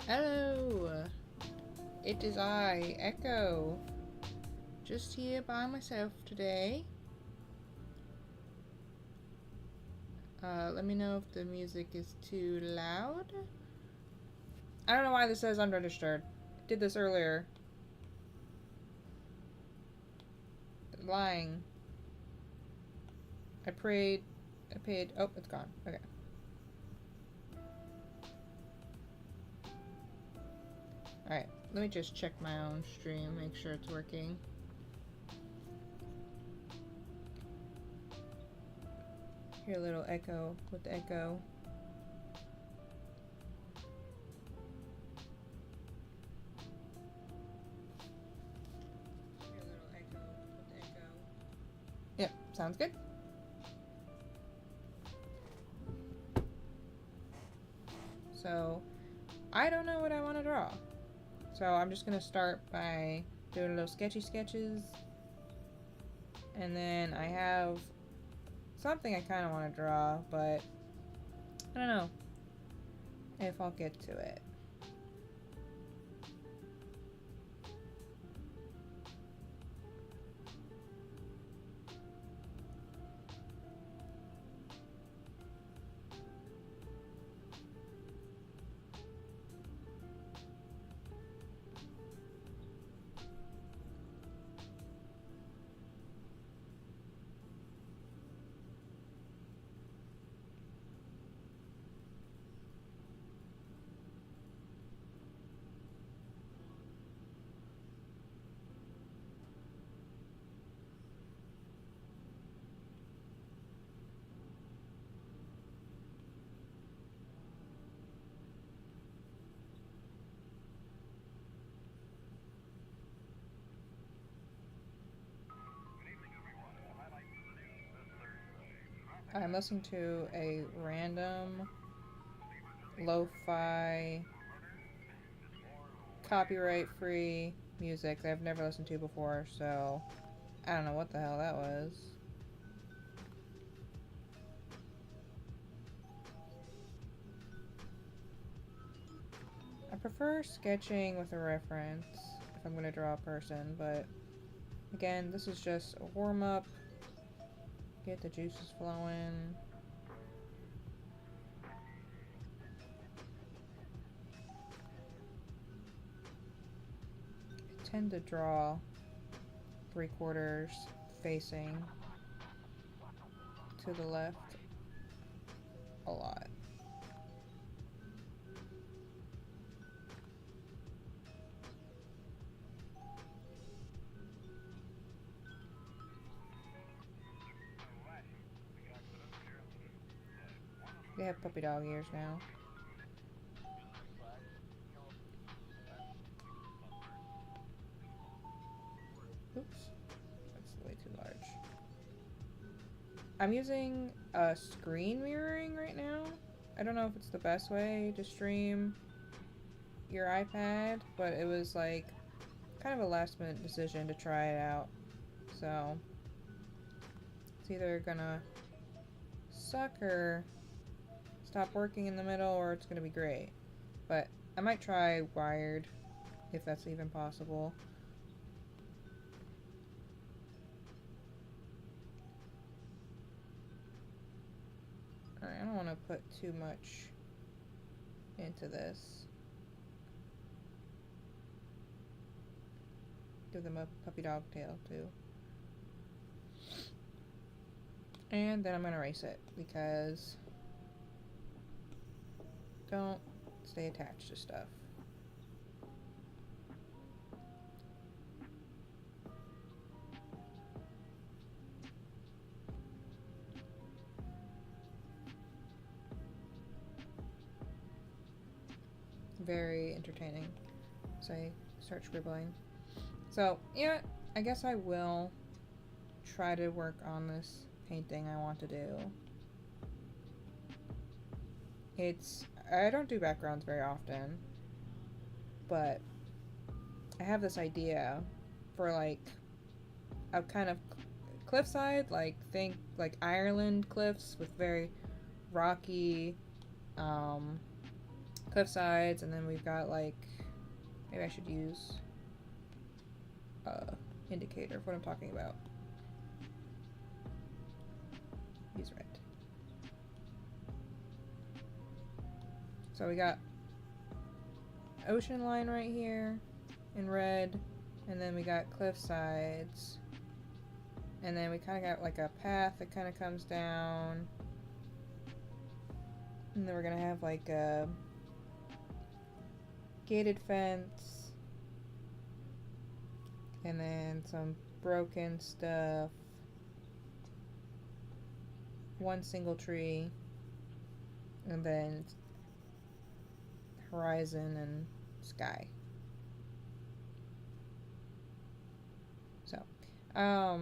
Hello! It is I, Echo. Just here by myself today. Let me know if the music is too loud. I don't know why this says unregistered. I did this earlier. Lying. I paid. Oh, it's gone. Okay. Alright, let me just check my own stream, make sure it's working. Hear a little echo with the echo. Yep, sounds good. So, I don't know what I want to draw. So I'm just gonna start by doing little sketches. And then I have something I kind of want to draw, but I don't know if I'll get to it. I'm listening to a random lo-fi copyright-free music that I've never listened to before, so I don't know what the hell that was. I prefer sketching with a reference if I'm going to draw a person, but again, this is just a warm-up. Get the juices flowing. I tend to draw 3/4 facing to the left a lot. They have puppy dog ears now. Oops, that's way too large. I'm using screen mirroring right now. I don't know if it's the best way to stream your iPad, but it was like kind of a last minute decision to try it out. So it's either gonna suck or stop working in the middle, or it's gonna be great. But I might try wired if that's even possible. Alright, I don't want to put too much into this. Give them a puppy dog tail too. And then I'm going to erase it because don't stay attached to stuff. Very entertaining. So I start scribbling. So, yeah, I guess I will try to work on this painting I want to do. I don't do backgrounds very often, but I have this idea for like a kind of cliffside, like think like Ireland cliffs with very rocky cliff sides, and then we've got like, maybe I should use indicator of what I'm talking about. Use red. So we got ocean line right here in red, and then we got cliff sides, and then we kind of got like a path that kind of comes down, and then we're gonna have like a gated fence, and then some broken stuff, one single tree, and then horizon and sky. So, I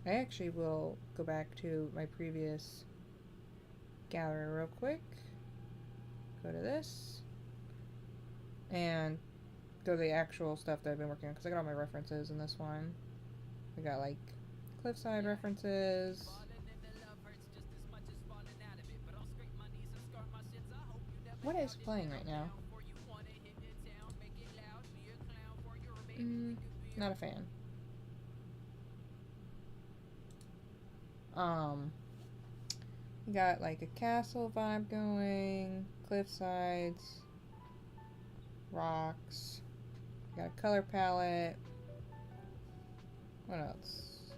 actually will go back to my previous gallery real quick. Go to this and go to the actual stuff that I've been working on, because I got all my references in this one. We got like cliffside references. What is playing right now? Not a fan. We got like a castle vibe going, cliff sides, rocks. We got a color palette. What else?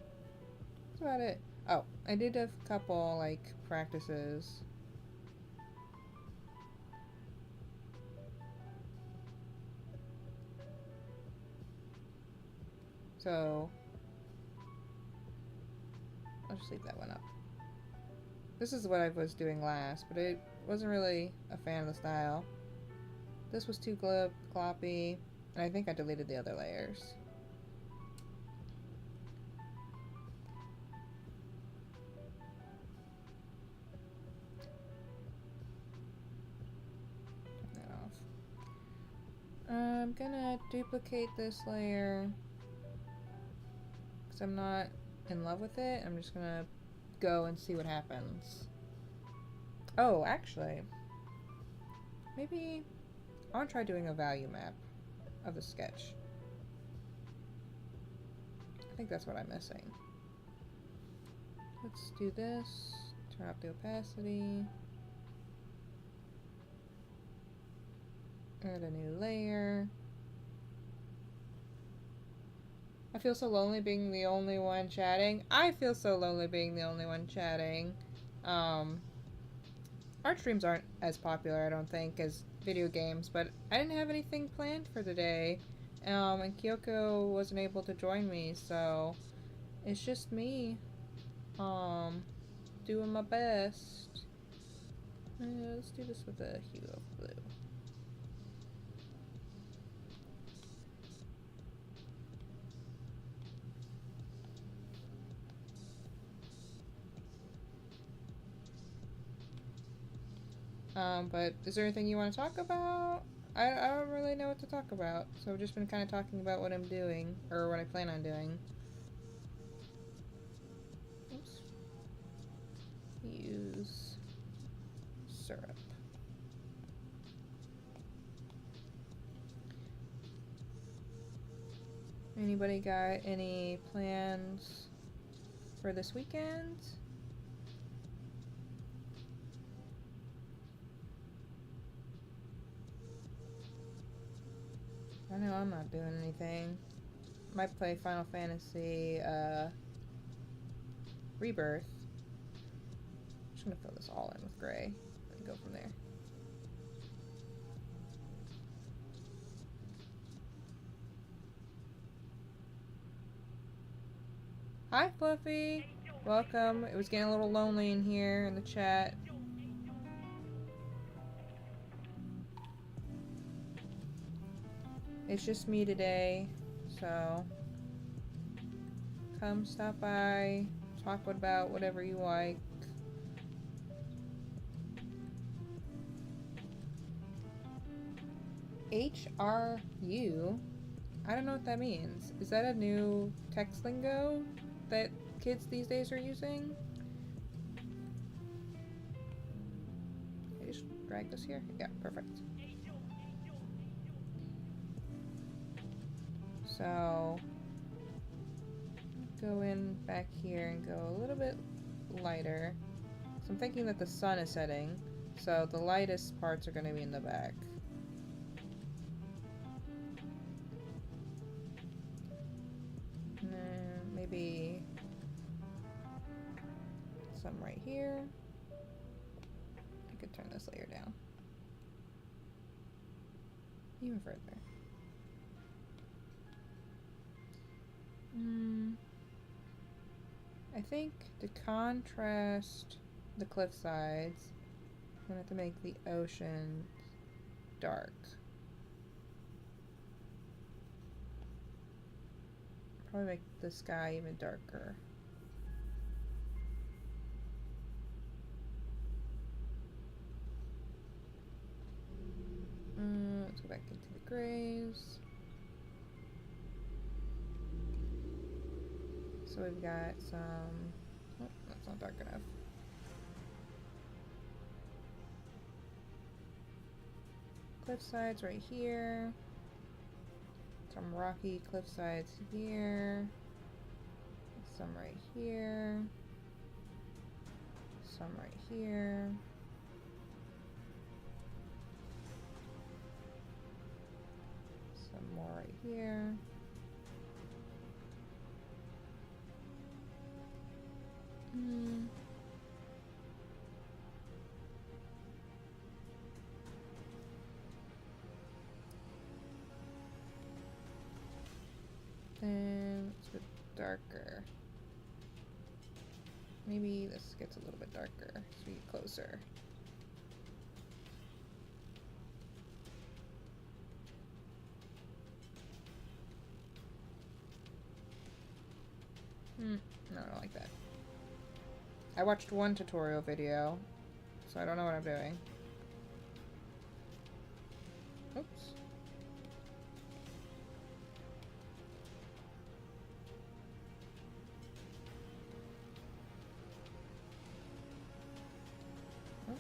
That's about it. Oh, I did a couple like practices. So I'll just leave that one up. This is what I was doing last, but it wasn't really a fan of the style. This was too gloppy, and I think I deleted the other layers. Turn that off. I'm gonna duplicate this layer because I'm not in love with it. I'm just gonna go and see what happens. Oh, actually, maybe I want to try doing a value map of the sketch. I think that's what I'm missing. Let's do this. Turn up the opacity. Add a new layer. I feel so lonely being the only one chatting. I feel so lonely being the only one chatting. Art streams aren't as popular, I don't think, as video games, but I didn't have anything planned for today. And Kyoko wasn't able to join me, so it's just me, doing my best. Let's do this with a hue of blue. But is there anything you want to talk about? I don't really know what to talk about, so I've just been kind of talking about what I'm doing, or what I plan on doing. Oops. Use syrup. Anybody got any plans for this weekend? I know I'm not doing anything. Might play Final Fantasy Rebirth. I'm just gonna fill this all in with gray and go from there. Hi Fluffy! Welcome. It was getting a little lonely in here in the chat. It's just me today, so come stop by, talk about whatever you like. HRU? I don't know what that means. Is that a new text lingo that kids these days are using? I just drag this here? Yeah, perfect. So, go in back here and go a little bit lighter. So I'm thinking that the sun is setting, so the lightest parts are going to be in the back. And then maybe some right here. I could turn this layer down even further. I think to contrast the cliff sides, I'm gonna have to make the ocean dark. Probably make the sky even darker. Let's go back into the grays. So we've got some... Oh, that's not dark enough. Cliff sides right here. Some rocky cliff sides here. Some right here. Some right here. Some more right here. Then it's a bit darker. Maybe this gets a little bit darker as we get closer. No, I don't like that. I watched one tutorial video, so I don't know what I'm doing. Oops. Oh.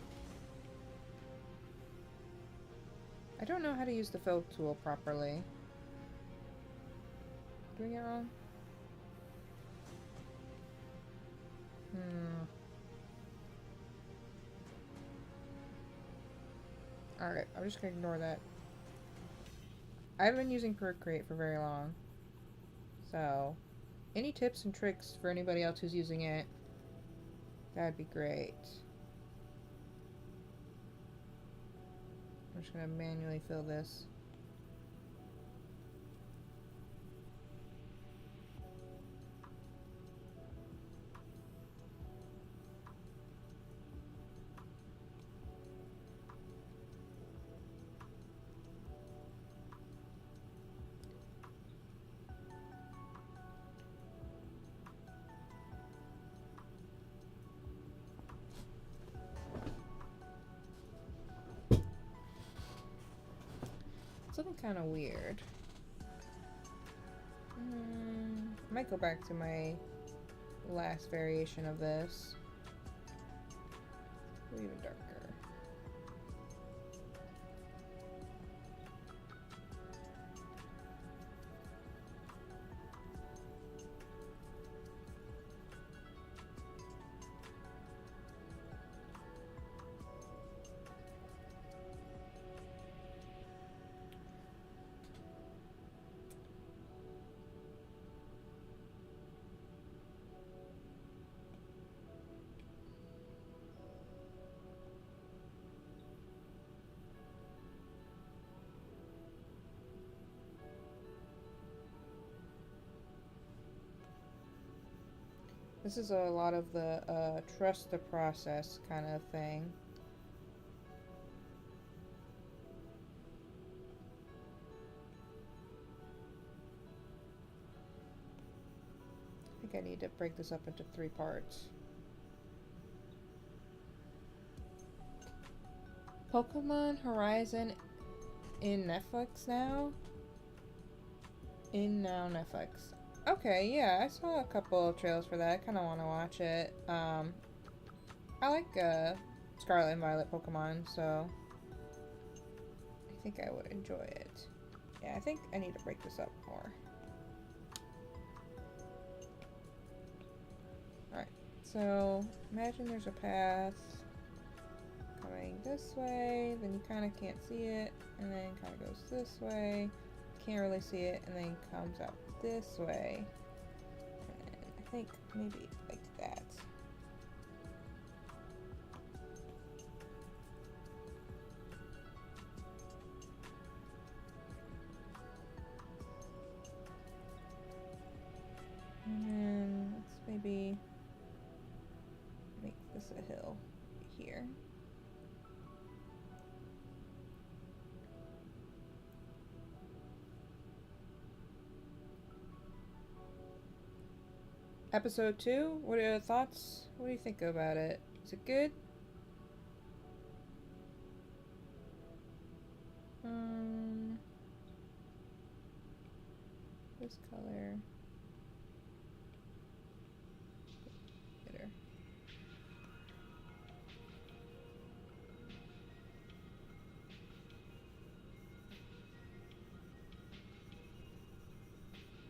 I don't know how to use the fill tool properly. Doing it wrong? Alright, I'm just gonna ignore that. I haven't been using Procreate for very long. So, any tips and tricks for anybody else who's using it, that'd be great. I'm just gonna manually fill this. It's looking kind of weird. I might go back to my last variation of this. Even darker. This is a lot of the trust the process kind of thing. I think I need to break this up into 3 parts. Pokemon Horizon in Netflix now? In now Netflix. Okay, yeah, I saw a couple of trailers for that. I kind of want to watch it. I like Scarlet and Violet Pokemon, so think I would enjoy it. Yeah, I think I need to break this up more. Alright, so imagine there's a path coming this way, then you kind of can't see it, and then kind of goes this way, can't really see it, and then comes out this way. And I think maybe like that. And then let's maybe make this a hill here. Episode 2, what are your thoughts? What do you think about it? Is it good? This color. Better.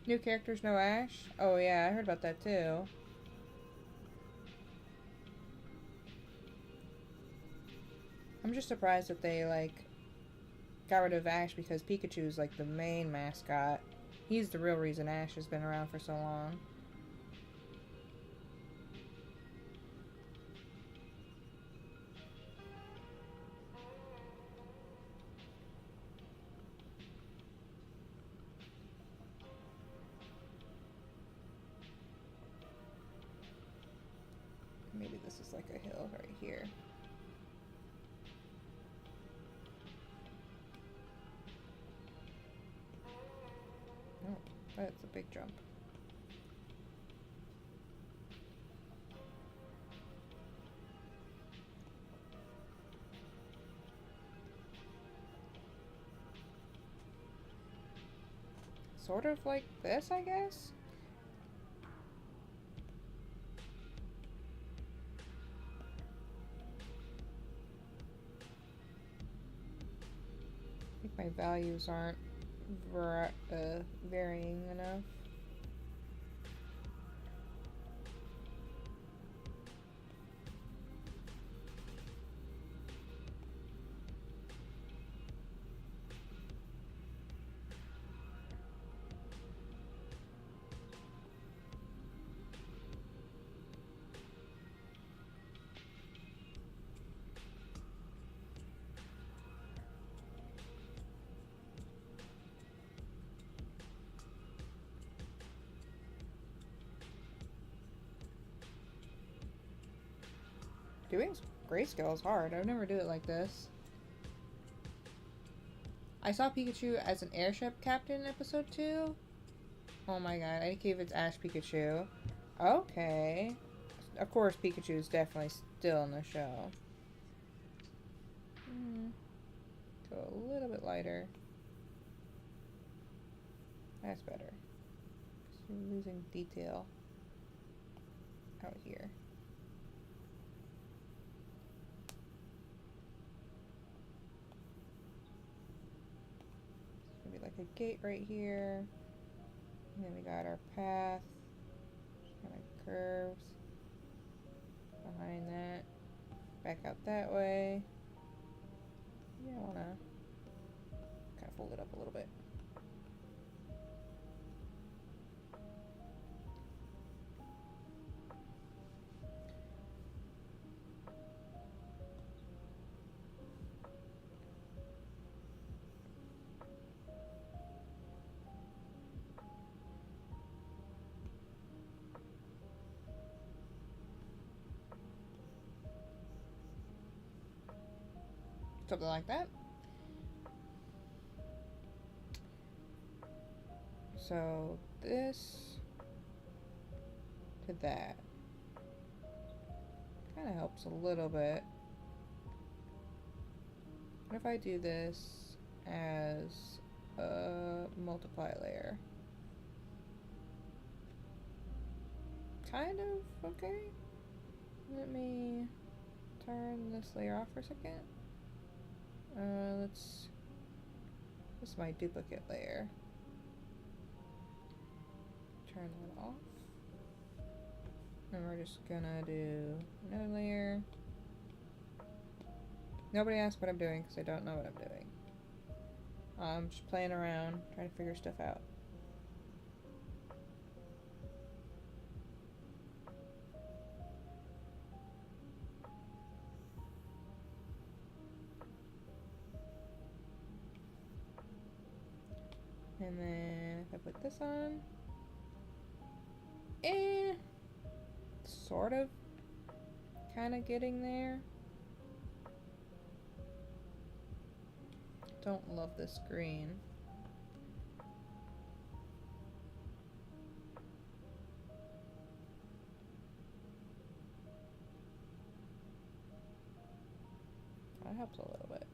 New characters, no Ash? Oh yeah, I heard about that too. I'm just surprised that they, like, got rid of Ash because Pikachu's, like, the main mascot. He's the real reason Ash has been around for so long. Maybe this is like a hill right here. Oh, that's a big jump. Sort of like this, I guess? I think my values aren't varying enough. Doing grayscale is hard. I would never do it like this. I saw Pikachu as an airship captain in episode 2. Oh my god, I gave it Ash Pikachu. Okay. Of course, Pikachu is definitely still in the show. Go a little bit lighter. That's better. So you're losing detail out here. Maybe like a gate right here. And then we got our path. Kind of curves. Behind that. Back out that way. Yeah, I want to kind of fold it up a little bit. Something like that. So this to that kind of helps a little bit. What if I do this as a multiply layer? Kind of okay. Let me turn this layer off for a second. Let's This is my duplicate layer. Turn that off. And we're just gonna do another layer. Nobody asks what I'm doing because I don't know what I'm doing. I'm just playing around, trying to figure stuff out. And then if I put this on, sort of, kind of getting there. Don't love this green. That helps a little bit.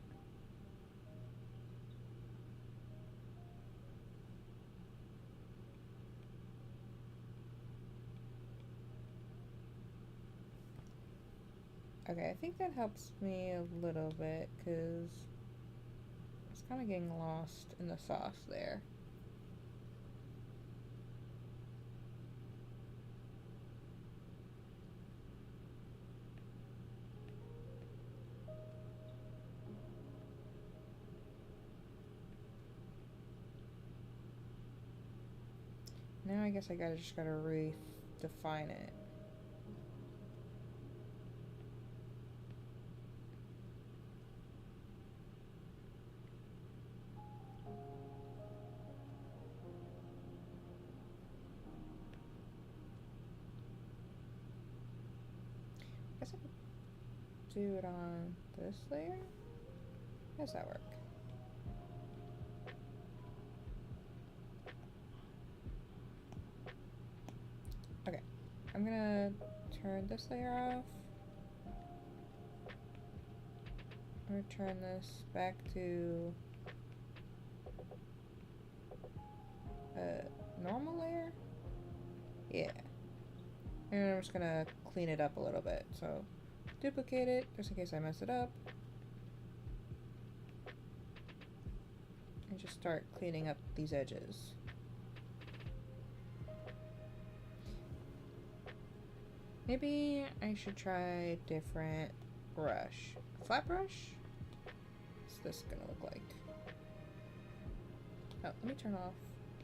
Okay, I think that helps me a little bit because it's kind of getting lost in the sauce there. Now I guess I just gotta redefine it. I guess I could do it on this layer? How does that work? Okay, I'm gonna turn this layer off. I'm gonna turn this back to a normal layer. Yeah. And I'm just gonna clean it up a little bit. So duplicate it just in case I mess it up. And just start cleaning up these edges. Maybe I should try a different brush. A flat brush? What's this gonna look like? Oh, let me turn off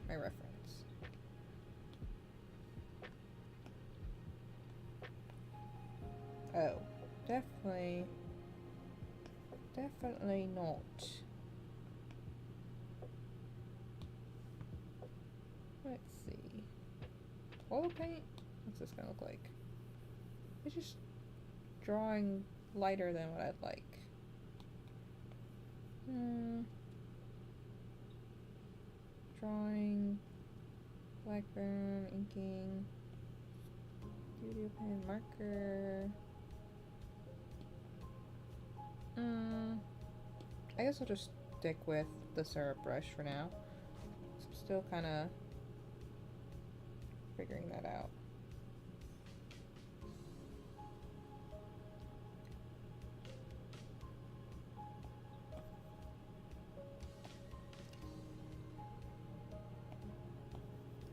my reference. Oh, definitely not. Let's see. Oil paint? What's this gonna look like? It's just drawing lighter than what I'd like. Drawing, blackburn, inking, studio pen, marker. I guess I'll just stick with the syrup brush for now. I'm still kind of figuring that out.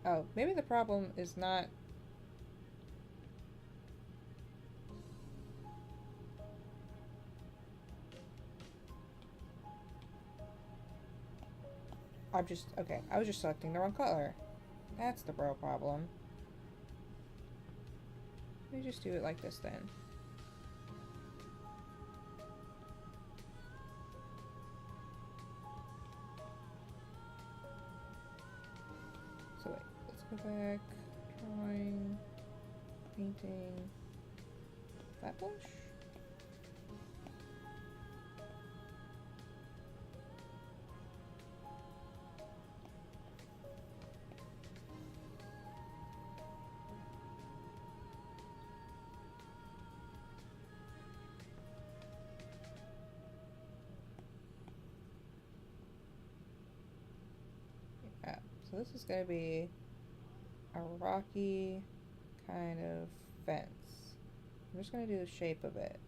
Oh, maybe the problem is not... okay, I was just selecting the wrong color. That's the real problem. Let me just do it like this then. So wait, let's go back. Drawing, painting, flat brush. Yeah, so this is going to be a rocky kind of fence. I'm just going to do the shape of it.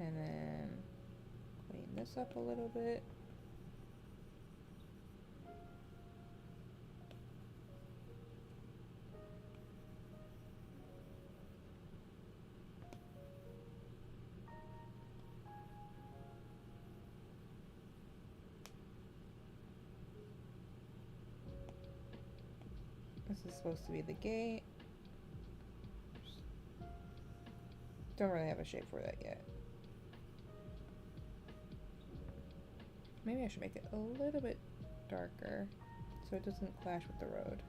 And then this up a little bit. This is supposed to be the gate. Don't really have a shape for that yet. Maybe I should make it a little bit darker so it doesn't clash with the road.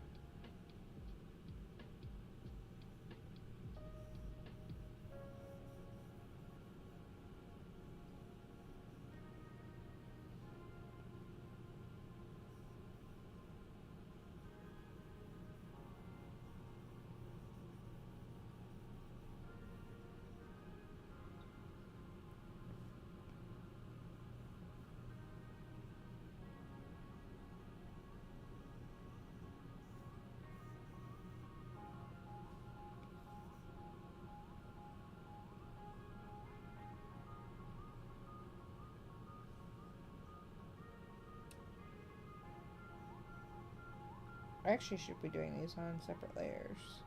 I actually should be doing these on separate layers.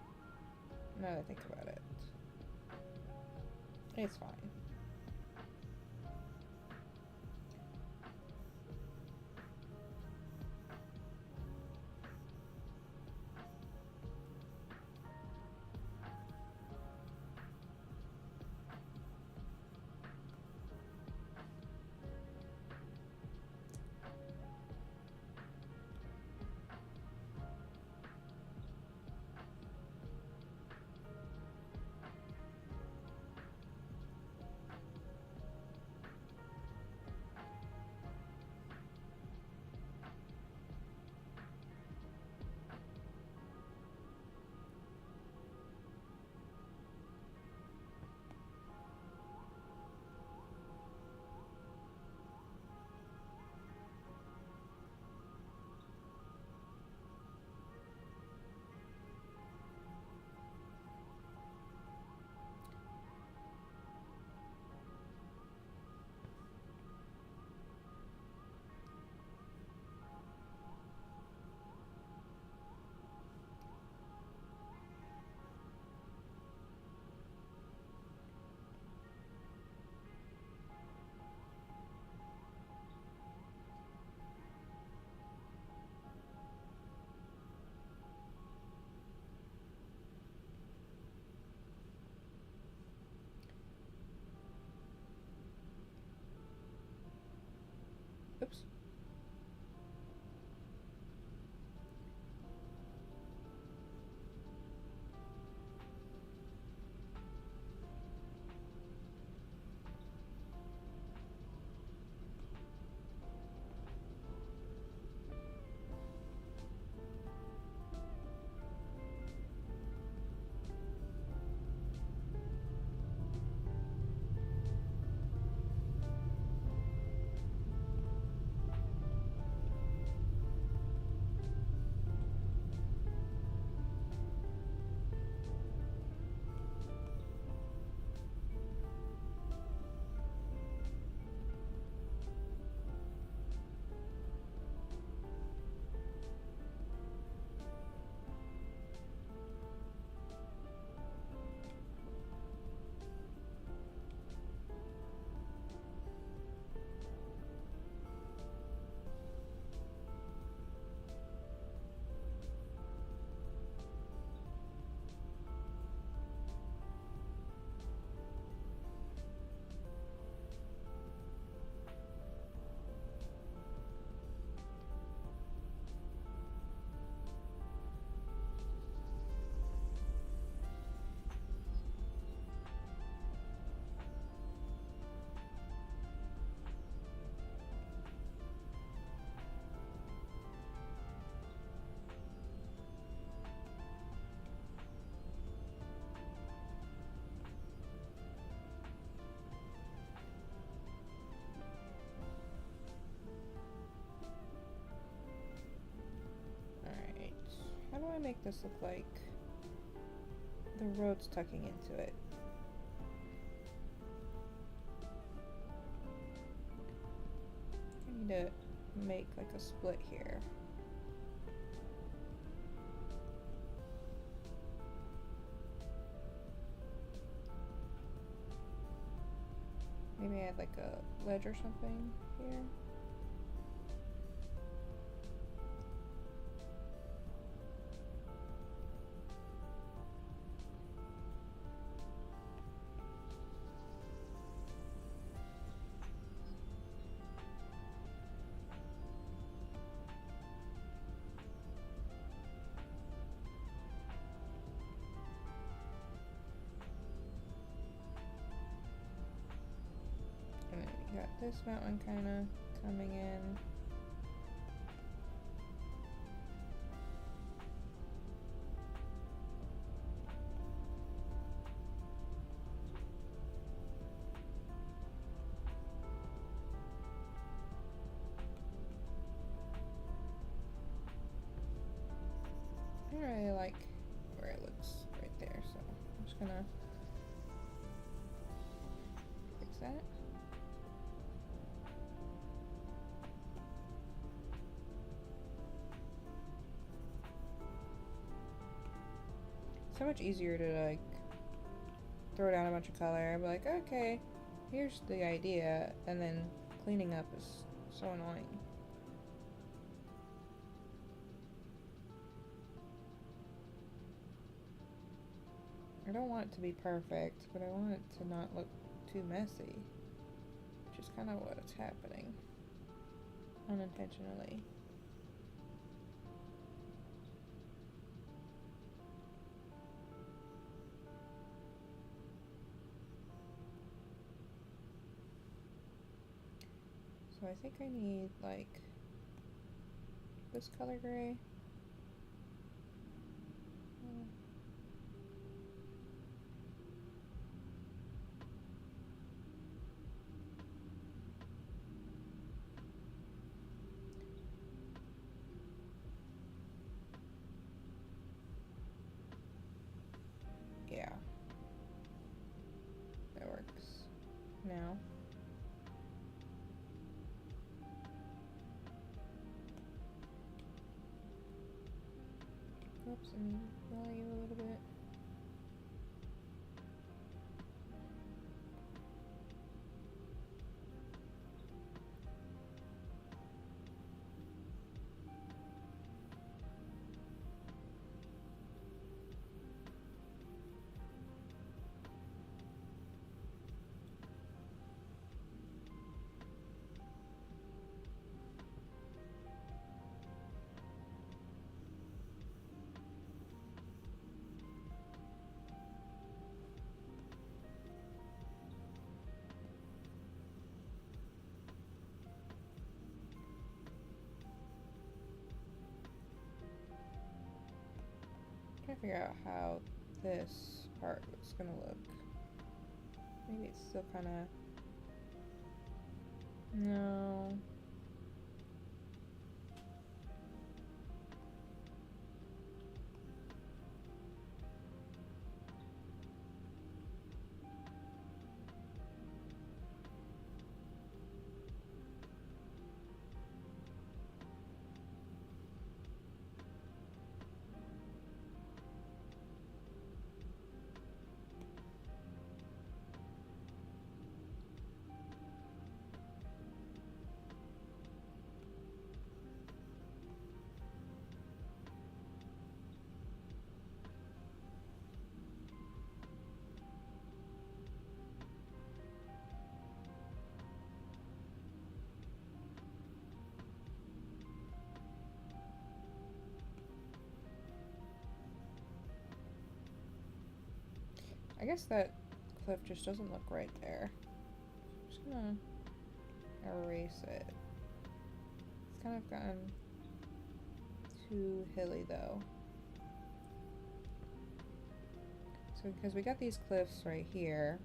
Now that I think about it. It's fine. Oops. How do I make this look like the road's tucking into it? need to make like a split here. Maybe add like a ledge or something here. Got this mountain kind of coming in. I don't really like where it looks right there, so I'm just gonna fix that. So much easier to like throw down a bunch of color and be like, okay, here's the idea, and then cleaning up is so annoying. I don't want it to be perfect, but I want it to not look too messy, which is kind of what's happening unintentionally. So I think I need like this color gray. Yeah, that works now. Oops, and value a little bit. Trying to figure out how this part is gonna look. Maybe it's still kind of no. I guess that cliff just doesn't look right there. I'm just gonna erase it. It's kind of gotten too hilly though. So because we got these cliffs right here,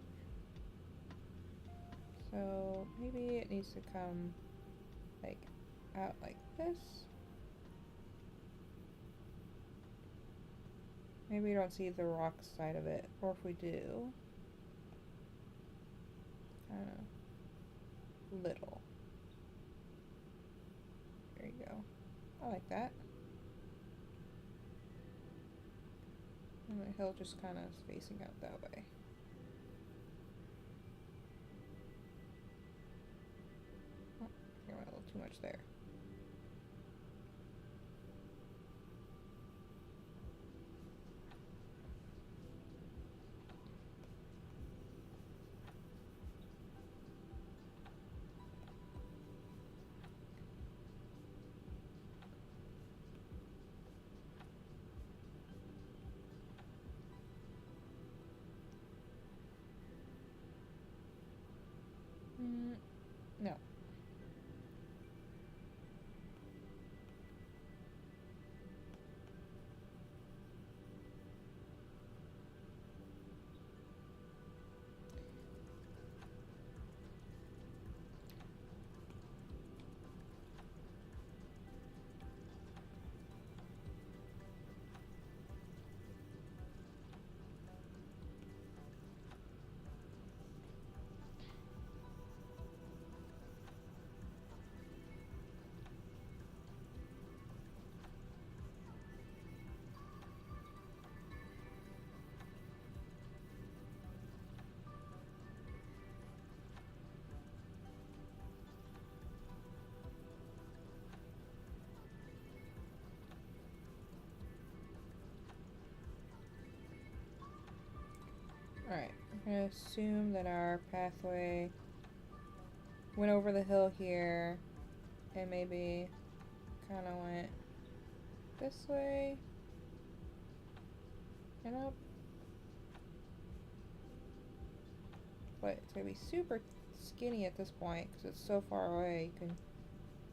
so maybe it needs to come like out like this. Maybe we don't see the rock side of it, or if we do, kind of little. I like that. And the hill just kind of facing out that way. Oh, I went a little too much there. No. Alright, I'm gonna assume that our pathway went over the hill here and maybe kind of went this way and up. But it's gonna be super skinny at this point because it's so far away. You can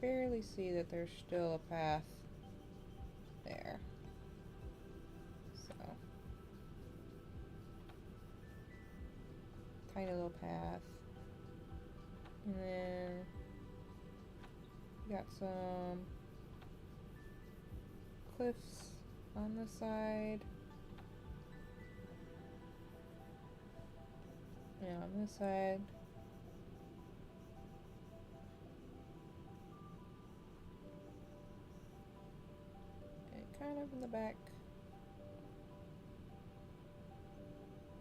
barely see that there's still a path there. So, tiny little path. And then we got some cliffs on the side. Yeah, on this side. And kind of in the back.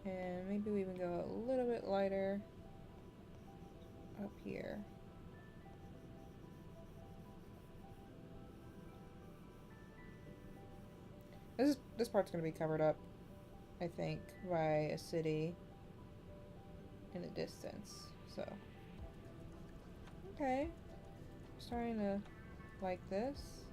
And maybe we even go a little bit lighter up here. This part's gonna be covered up, I think, by a city in the distance. So, okay, starting to like this.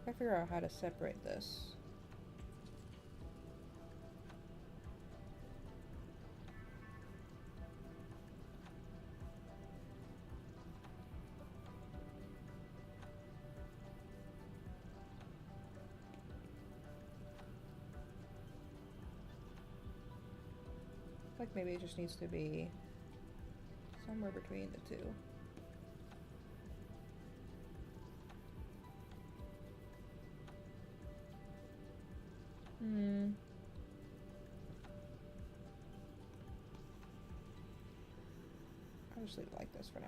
I figure out how to separate this. Like maybe it just needs to be somewhere between the two. I'll just leave it like this for now.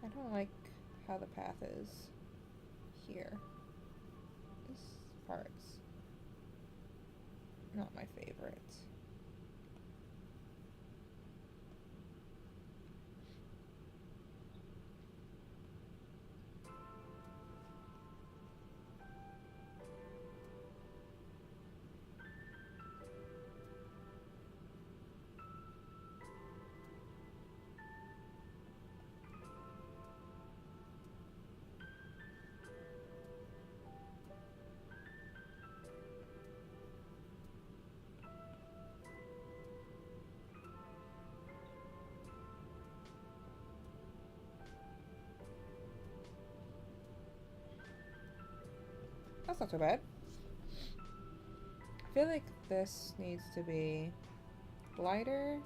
I don't like how the path is here. This part's not my favorite. That's not so bad. I feel like this needs to be lighter.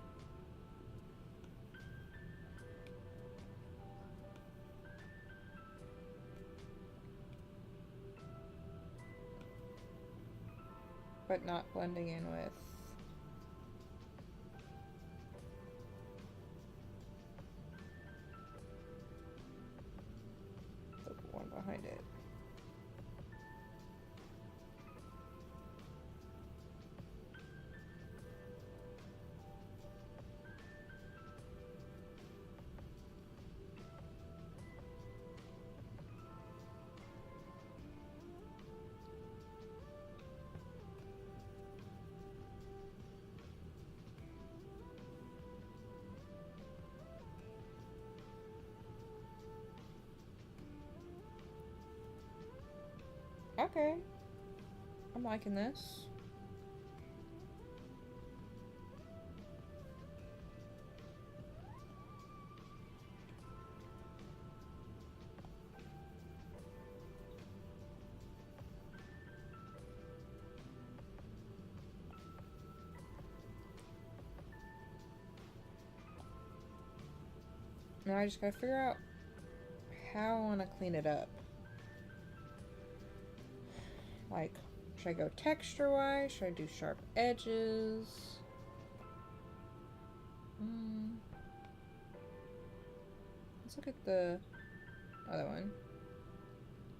But not blending in with the one behind it. Okay. I'm liking this. Now I just gotta figure out how I want to clean it up. Like, should I go texture-wise? Should I do sharp edges? Let's look at the other one.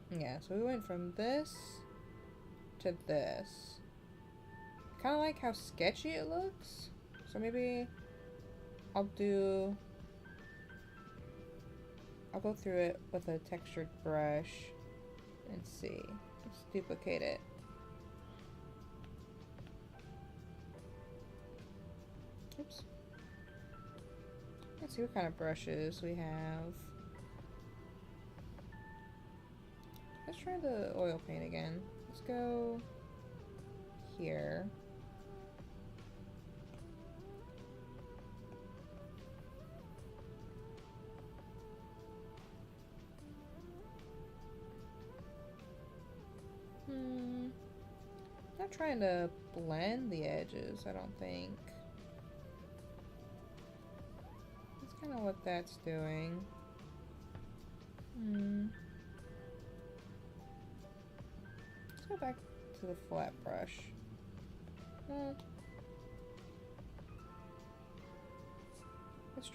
Yeah, so we went from this to this. Kind of like how sketchy it looks. So maybe I'll go through it with a textured brush and see. Let's duplicate it. Oops. Let's see what kind of brushes we have. Let's try the oil paint again. Let's go here. Not trying to blend the edges, I don't think. That's kind of what that's doing. Let's go back to the flat brush. Let's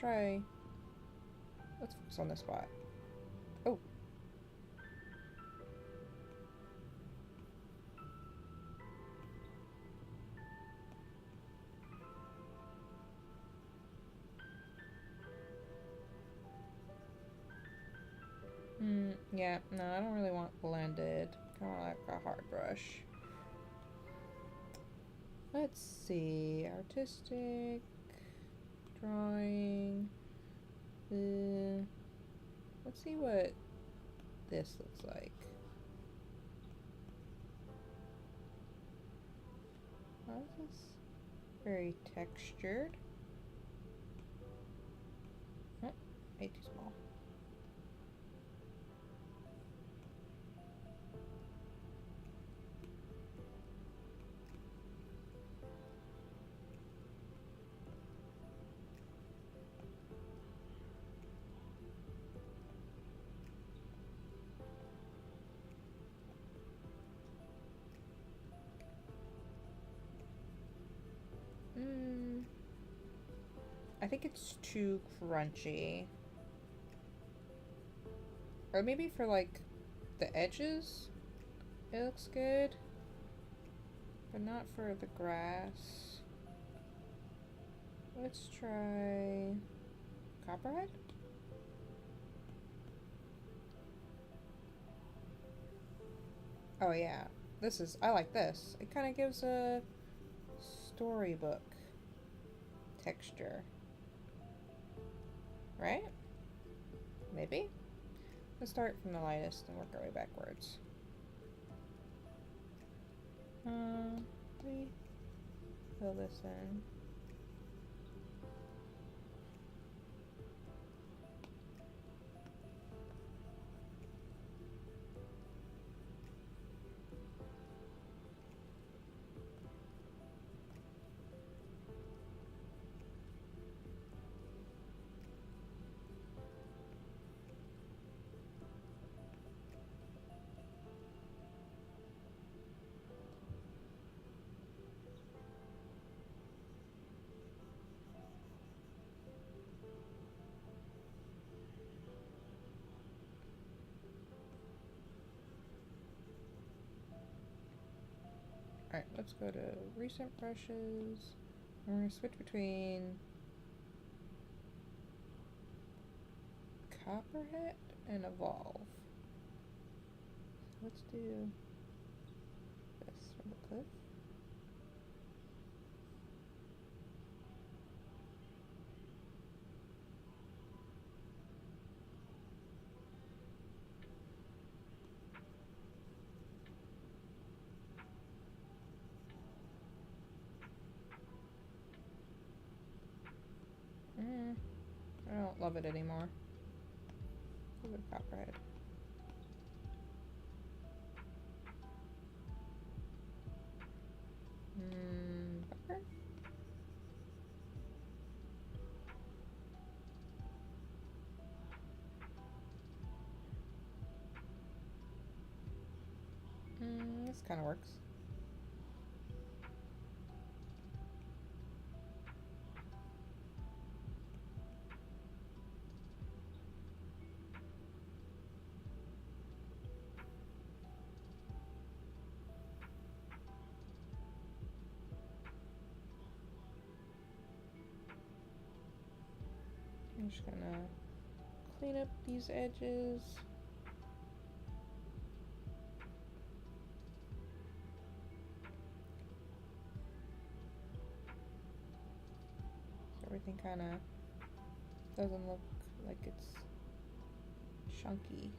focus on this spot. Oh. Yeah, no, I don't really want blended. Kind of like a hard brush. Let's see. Artistic. Drawing. Let's see what this looks like. Oh, this is very textured. Oh, way too small. I think it's too crunchy. Or maybe for like the edges, it looks good. But not for the grass. Let's try Copperhead? Oh yeah, I like this. It kind of gives a storybook texture. Right? Maybe? Let's start from the lightest and work our way backwards. We fill this in. Alright, let's go to recent brushes. We're going to switch between Copperhead and Evolve. Let's do this from the cliff. I don't love it anymore. Go with Copperhead. Pepper? This kind of works. I'm just gonna clean up these edges. So everything kind of doesn't look like it's chunky.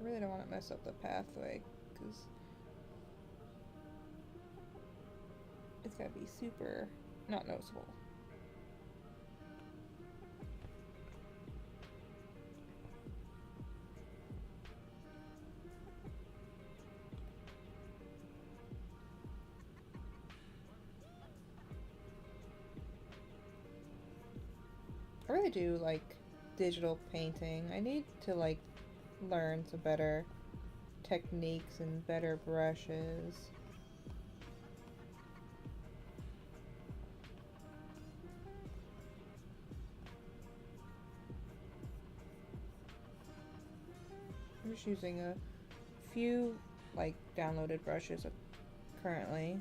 I really don't want to mess up the pathway because it's gotta be super not noticeable. I really do like digital painting. I need to like learn some better techniques and better brushes. I'm just using a few like downloaded brushes currently.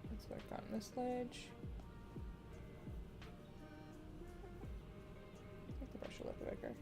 Let's work on this ledge. Make the brush a little bit bigger.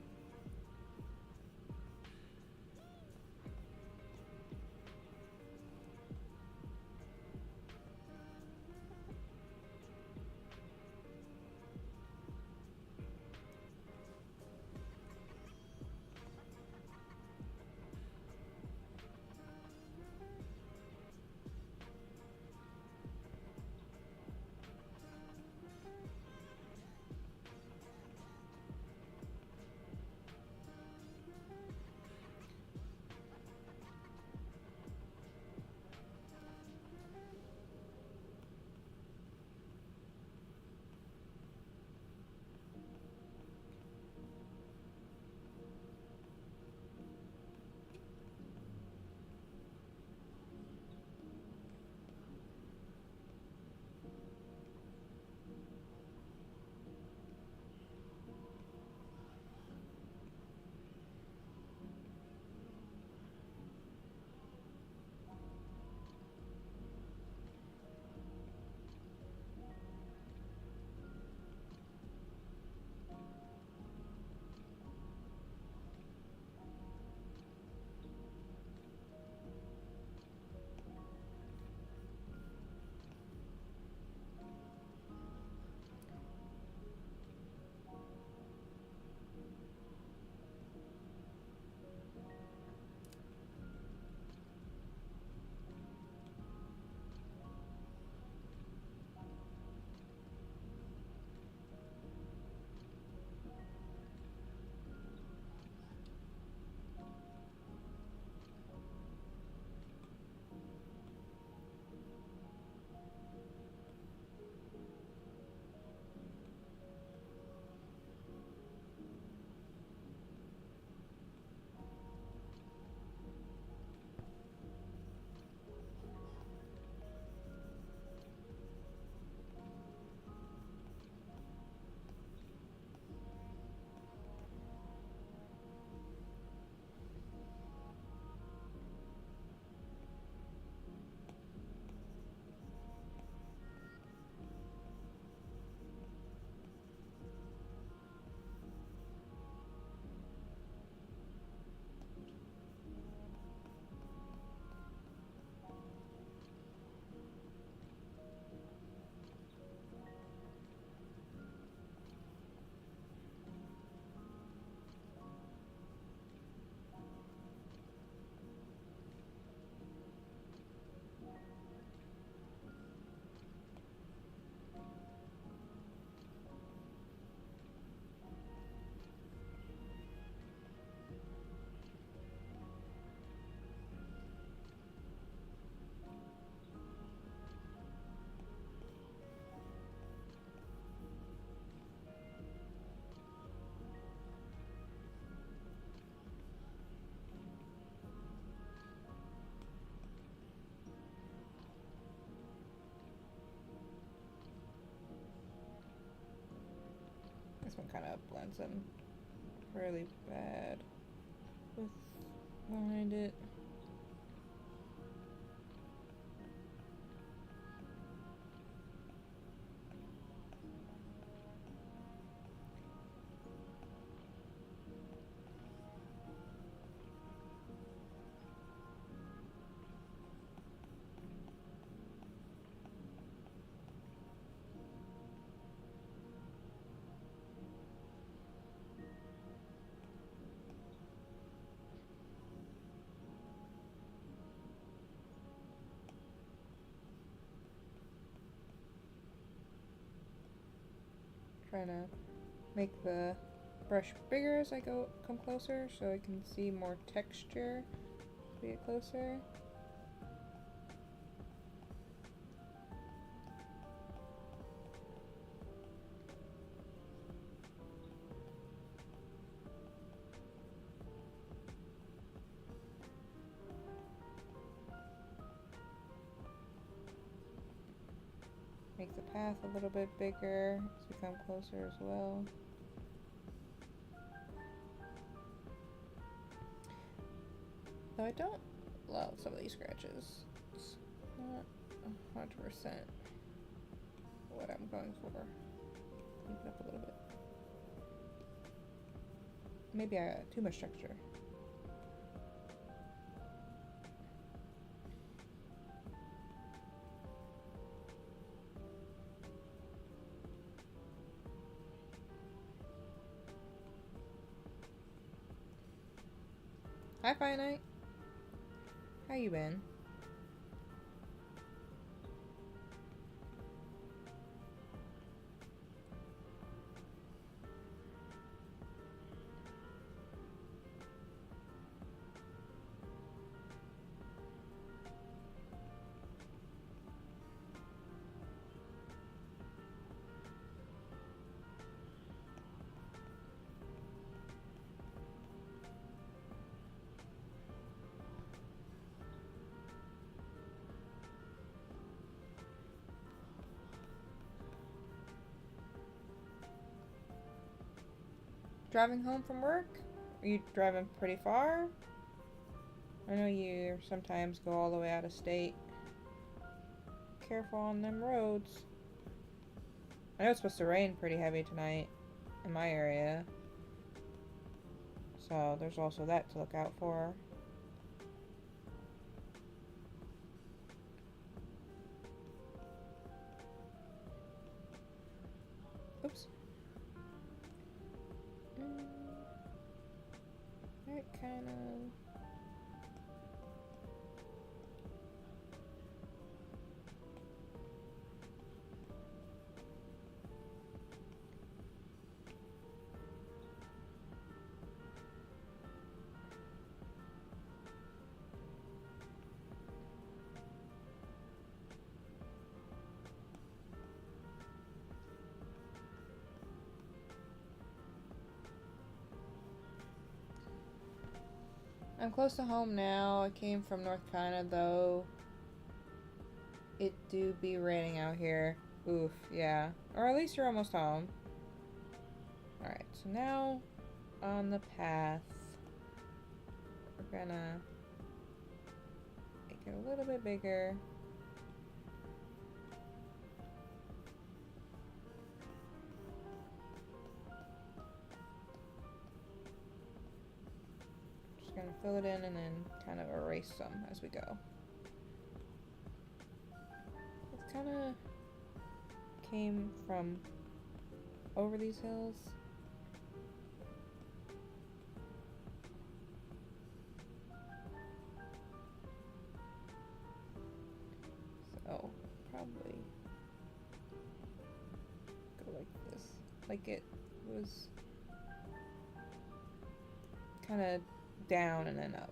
kind of blends in really bad with behind it. Trying to make the brush bigger as I come closer so I can see more texture as we get closer. Make the path a little bit bigger as we come closer as well. Though I don't love some of these scratches. It's not 100% what I'm going for. Clean it up a little bit. Maybe I got too much texture. Hi, Finite. How you been? Driving home from work? Are you driving pretty far? I know you sometimes go all the way out of state. Careful on them roads. I know it's supposed to rain pretty heavy tonight in my area. So there's also that to look out for. Oops. That kind of... I'm close to home now. I came from North Carolina though. It do be raining out here. Oof, yeah. Or at least you're almost home. Alright, so now on the path, we're gonna make it a little bit bigger. Gonna fill it in and then kind of erase some as we go. It kind of came from over these hills. So probably go like this. Like it was kind of down and then up.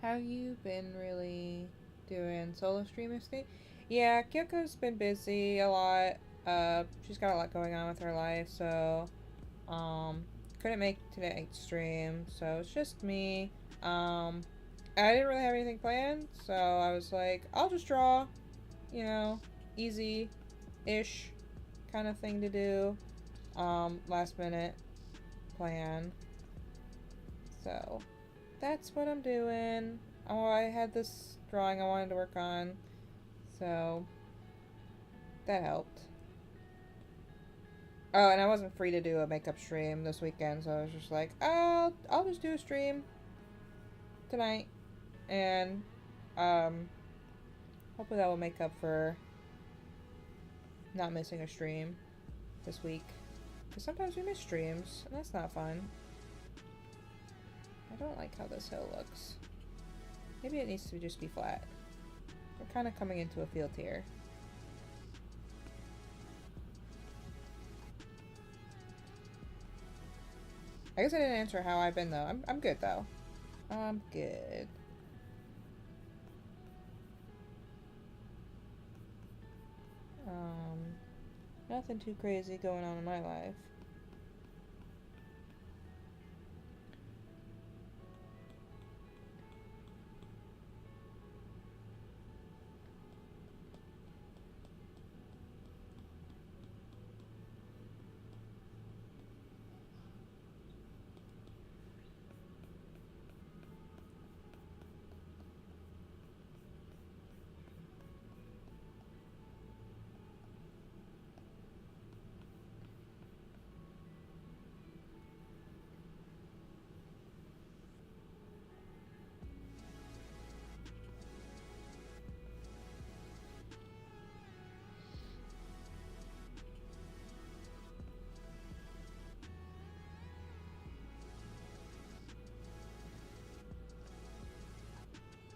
How you been really doing solo streaming today? Yeah, Kyoko's been busy a lot. She's got a lot going on with her life, so couldn't make tonight's stream, so it's just me. I didn't really have anything planned, so I was like, I'll just draw, you know, easy-ish kind of thing to do. Last minute plan. So that's what I'm doing. Oh, I had this drawing I wanted to work on, so that helped. Oh, and I wasn't free to do a makeup stream this weekend, so I was just like, I'll just do a stream tonight, and hopefully that will make up for not missing a stream this week. Because sometimes we miss streams, and that's not fun. I don't like how this hill looks. Maybe it needs to just be flat. We're kind of coming into a field here. I guess I didn't answer how I've been, though. I'm good, though. I'm good. Nothing too crazy going on in my life.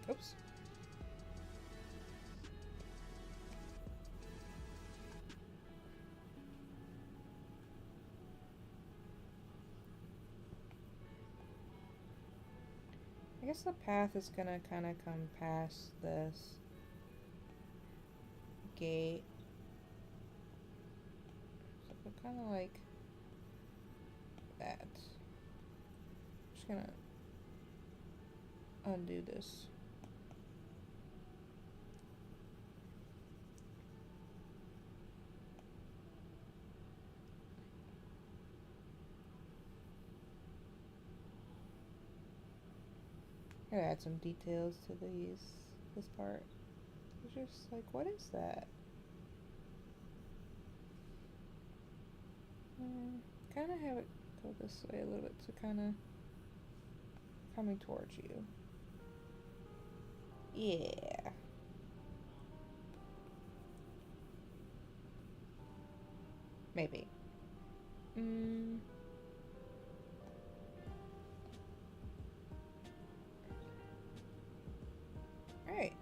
Oops. I guess the path is gonna kind of come past this gate. So kind of like that. Just gonna undo this. Gotta add some details to this part. It's just like, what is that? Kind of have it go this way a little bit to kind of coming towards you. Yeah. Maybe. Alright.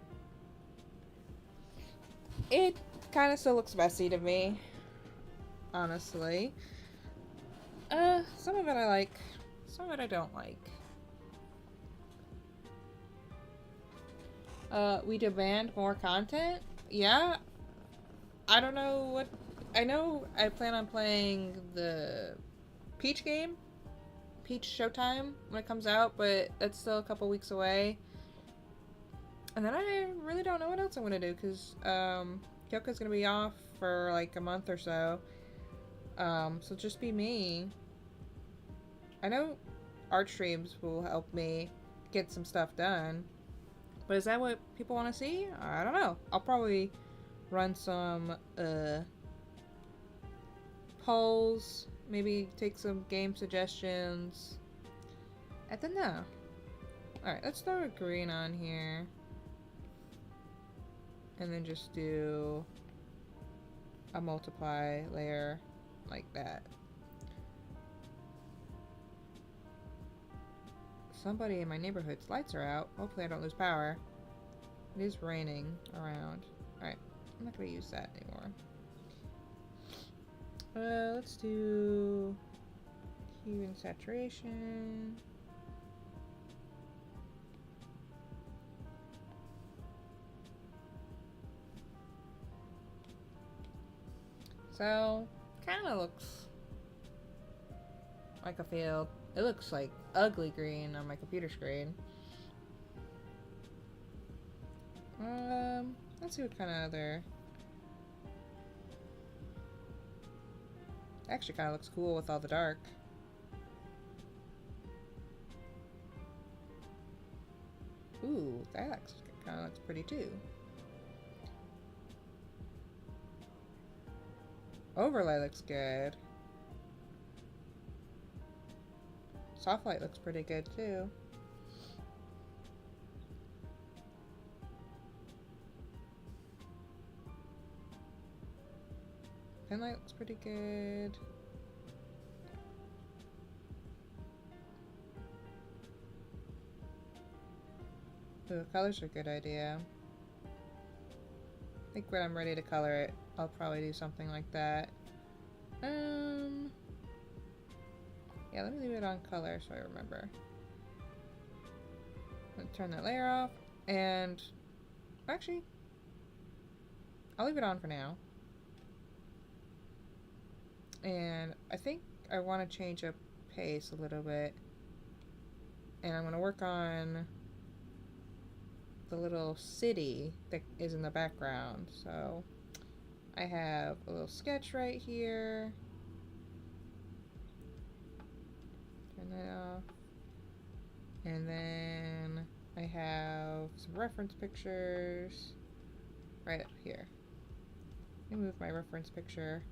It kind of still looks messy to me, honestly. Some of it I like, some of it I don't like. We demand more content? Yeah. I don't know what... I know I plan on playing the Peach game. Peach Showtime when it comes out, but that's still a couple weeks away. And then I really don't know what else I'm gonna do, because, Kyoko's gonna be off for, like, a month or so. So just be me. I know art streams will help me get some stuff done. But is that what people want to see? I don't know. I'll probably run some, polls. Maybe take some game suggestions. I don't know. Alright, let's throw a green on here. And then just do a multiply layer like that. Somebody in my neighborhood's lights are out. Hopefully I don't lose power. It is raining around. Alright, I'm not gonna use that anymore. Let's do hue and saturation. So, kind of looks like a field. It looks like ugly green on my computer screen. Let's see what kind of other... Actually kind of looks cool with all the dark. Ooh, that kind of looks pretty too. Overlay looks good. Soft light looks pretty good too. Pen light looks pretty good. Ooh, colors are a good idea. I think when I'm ready to color it, I'll probably do something like that. Yeah, let me leave it on color so I remember. I'm gonna turn that layer off, and actually, I'll leave it on for now. And I think I want to change up pace a little bit, and I'm gonna work on the little city that is in the background. So I have a little sketch right here. Turn that off. And then I have some reference pictures right up here. Let me move my reference picture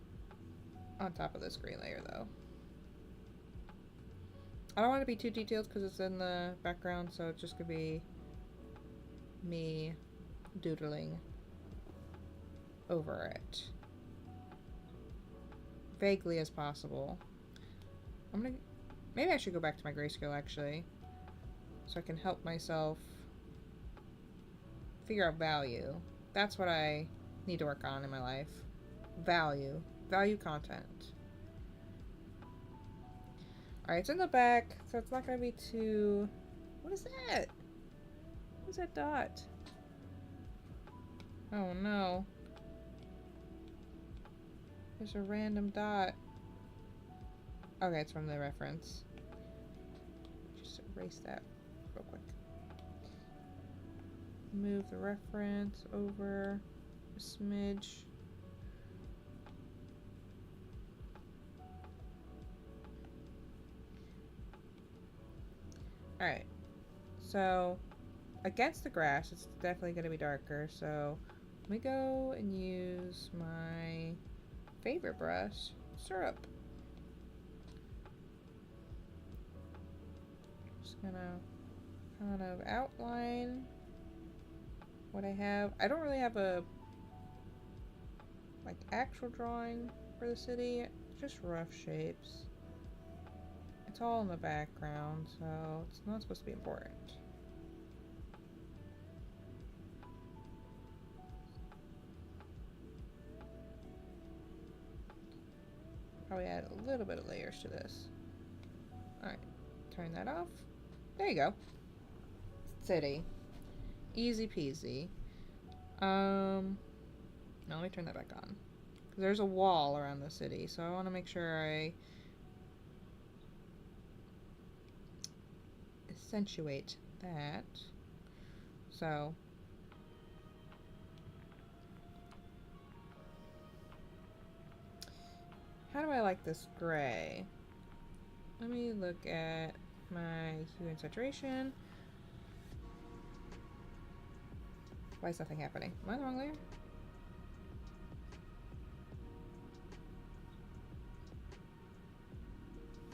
on top of this green layer though. I don't want to be too detailed because it's in the background, so it's just gonna be me doodling over it vaguely as possible. Maybe I should go back to my grayscale actually, so I can help myself figure out value. That's what I need to work on in my life. Value content. Alright, it's in the back, so it's not gonna be too... What is that? What's that dot? Oh no. There's a random dot. Okay, it's from the reference. Just erase that real quick. Move the reference over a smidge. Alright. So, against the grass, it's definitely going to be darker, so let me go and use my favorite brush, syrup. Just gonna kind of outline what I have. I don't really have a like actual drawing for the city, just rough shapes. It's all in the background, so it's not supposed to be important. Probably add a little bit of layers to this. Alright, turn that off. There you go. City. Easy peasy. Now let me turn that back on. There's a wall around the city, so I want to make sure I accentuate that. So how do I like this gray? Let me look at my hue and saturation. Why is nothing happening? Am I on the wrong layer?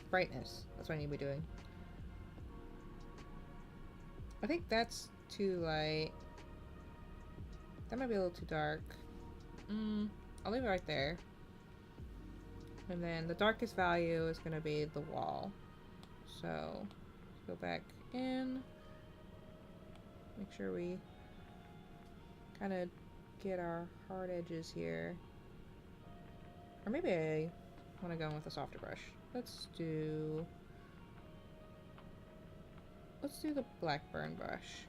Brightness. That's what I need to be doing. I think that's too light. That might be a little too dark. I'll leave it right there. And then the darkest value is going to be the wall. So, let's go back in. Make sure we kind of get our hard edges here. Or maybe I want to go in with a softer brush. Let's do the Blackburn brush.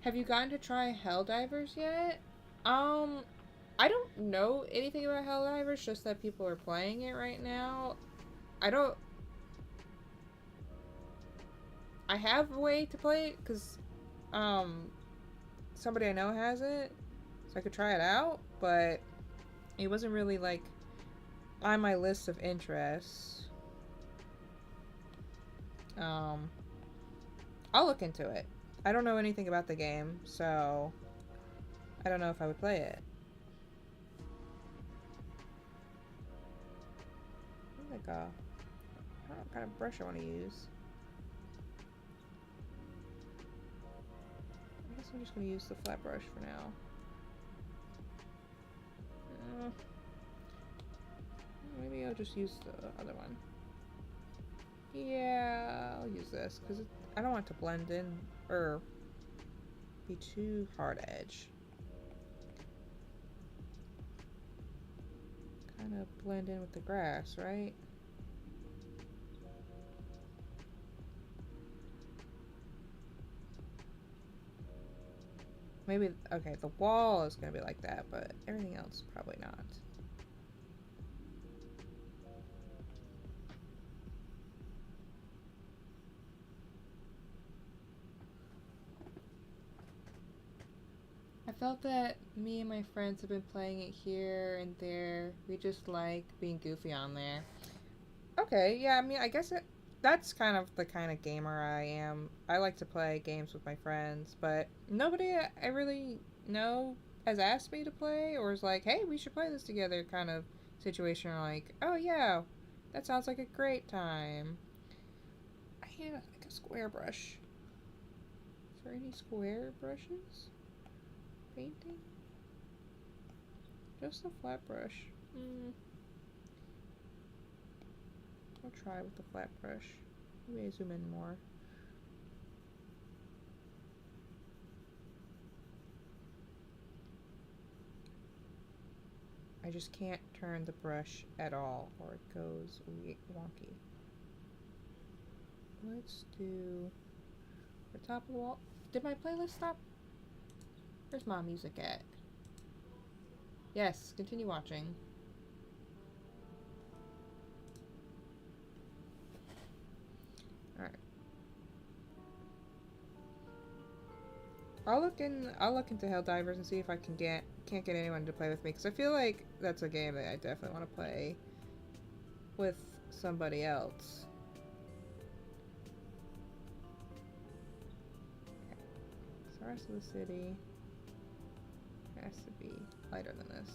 Have you gotten to try Helldivers yet? I I don't know anything about Helldivers, just that people are playing it right now. I don't... I have a way to play it, because, somebody I know has it, so I could try it out, but it wasn't really, like, on my list of interests. I'll look into it. I don't know anything about the game, so I don't know if I would play it. Like a... I don't know what kind of brush I want to use. I guess I'm just going to use the flat brush for now. Maybe I'll just use the other one. Yeah, I'll use this because I don't want it to blend in or be too hard edge. Kind of blend in with the grass, right? Maybe, okay, the wall is going to be like that, but everything else probably not. I felt that me and my friends have been playing it here and there. We just like being goofy on there. Okay, yeah, I mean, I guess that's kind of the kind of gamer I am. I like to play games with my friends, but nobody I really know has asked me to play or is like, hey, we should play this together kind of situation. Or like, oh yeah, that sounds like a great time. I need like a square brush. Is there any square brushes? Painting? Just a flat brush. I'll try with the flat brush. Maybe I zoom in more. I just can't turn the brush at all or it goes wonky. Let's do the top of the wall. Did my playlist stop? Where's my music at? Yes, continue watching. Alright. I'll look into Helldivers and see if I can't get anyone to play with me, because I feel like that's a game that I definitely want to play with somebody else. Okay. So the rest of the city has to be lighter than this.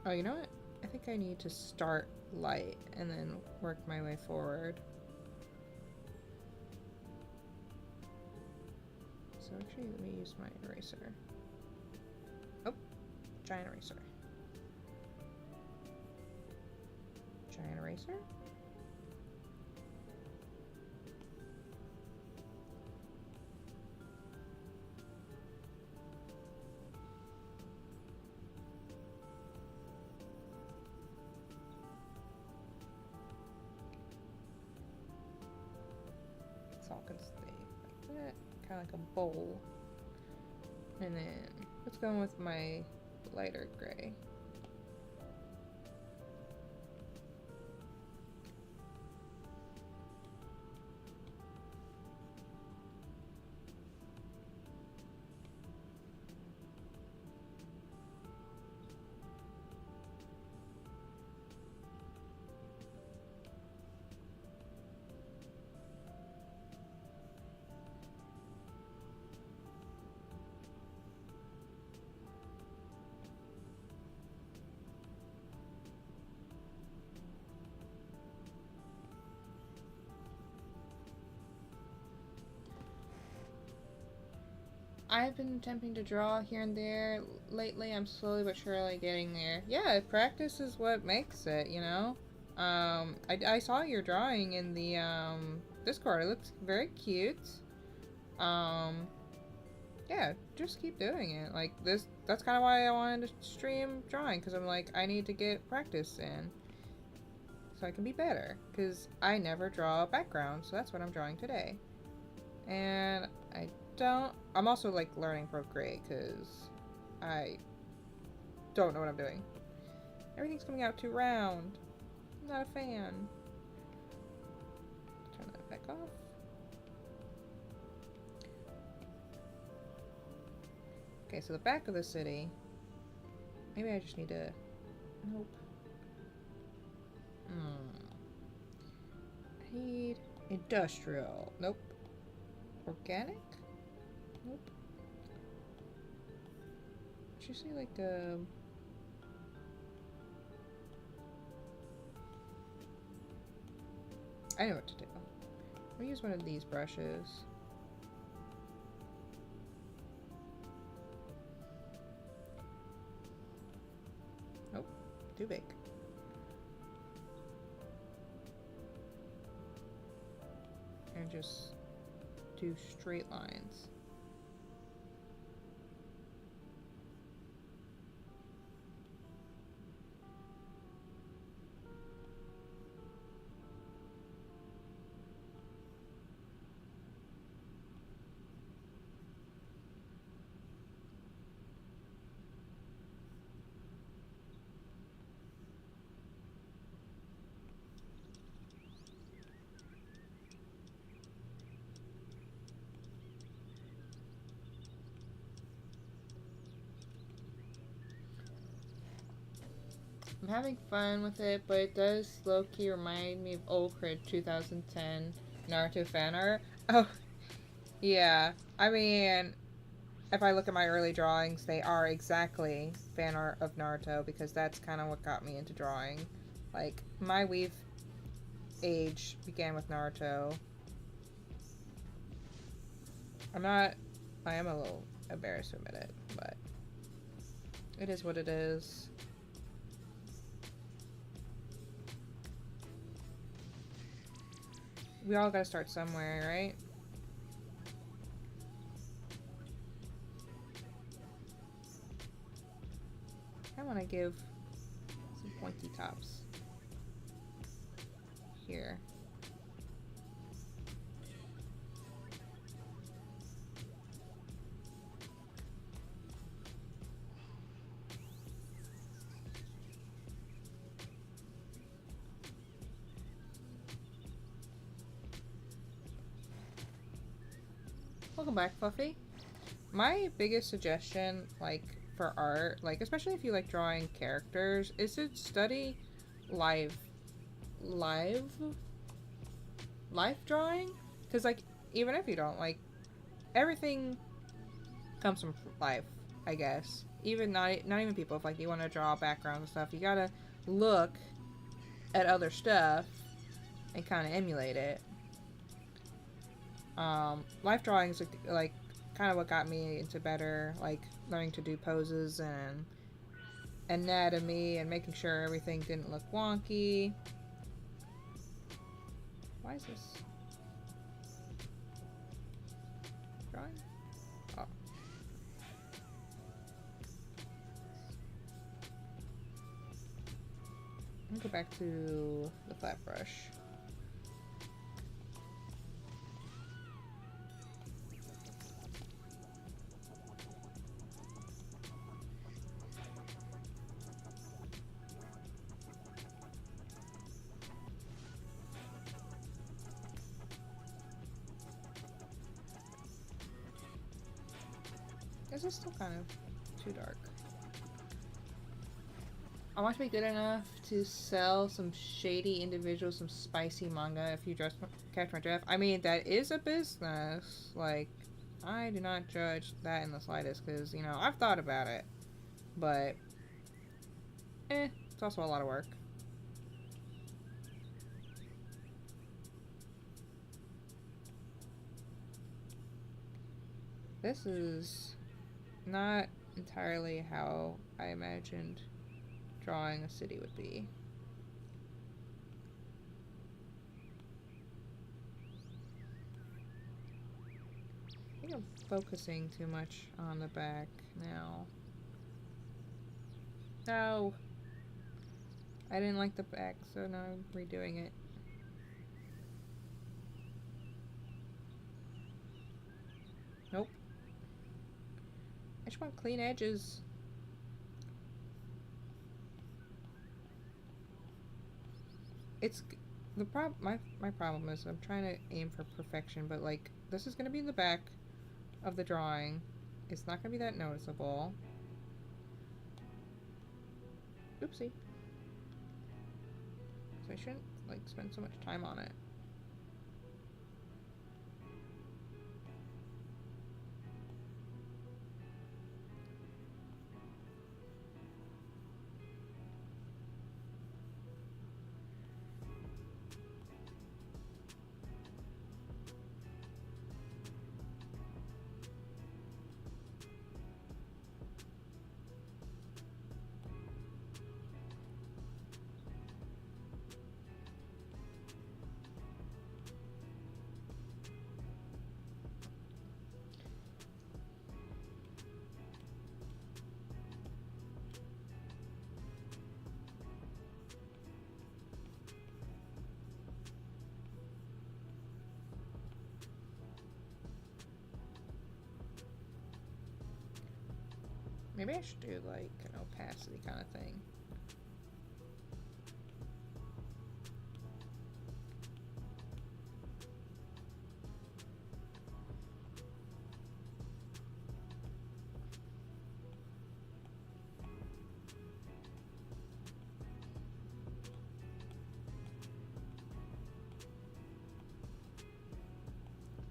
Oh, you know what? I think I need to start light and then work my way forward. So actually, let me use my eraser. Oh, giant eraser. Giant eraser? It's all gonna stay like that, kind of like a bowl. And then let's go with my lighter gray. I've been attempting to draw here and there lately. I'm slowly but surely getting there. Yeah, practice is what makes it, you know? I saw your drawing in the, Discord. It looks very cute. yeah, just keep doing it. Like this, that's kind of why I wanted to stream drawing, because I'm like, I need to get practice in so I can be better, because I never draw backgrounds, so that's what I'm drawing today. And I'm also like learning procreate because I don't know what I'm doing. Everything's coming out too round. I'm not a fan. Turn that back off. Okay, so the back of the city. Maybe I just need to... Nope. I need industrial. Nope. Organic? Nope. Did you say like I know what to do. I'll use one of these brushes. Nope. Too big. And just do straight lines. I'm having fun with it, but it does low-key remind me of Old Crit 2010 Naruto fan art. Oh, yeah. I mean, if I look at my early drawings, they are exactly fan art of Naruto, because that's kind of what got me into drawing. Like, my weave age began with Naruto. I am a little embarrassed to admit it, but it is what it is. We all gotta start somewhere, right? I want to give some pointy tops here. Welcome back, Fluffy. My biggest suggestion, like, for art, like, especially if you like drawing characters, is to study live drawing. Because, like, even if you don't, like, everything comes from life, I guess. Even not even people, if, like, you want to draw backgrounds and stuff, you gotta look at other stuff and kind of emulate it. Life drawing is, like kind of what got me into better, like, learning to do poses and anatomy and making sure everything didn't look wonky. Why is this drawing? Oh. Let me go back to the flat brush. This is still kind of too dark. I want to be good enough to sell some shady individuals some spicy manga if you catch my drift. I mean, that is a business. Like, I do not judge that in the slightest, because, you know, I've thought about it. But, it's also a lot of work. This is not entirely how I imagined drawing a city would be. I think I'm focusing too much on the back now. No! I didn't like the back, so now I'm redoing it. Nope. I just want clean edges. It's the my problem is I'm trying to aim for perfection, but like this is gonna be in the back of the drawing. It's not gonna be that noticeable. Oopsie. So I shouldn't like spend so much time on it. Maybe I should do like an opacity kind of thing.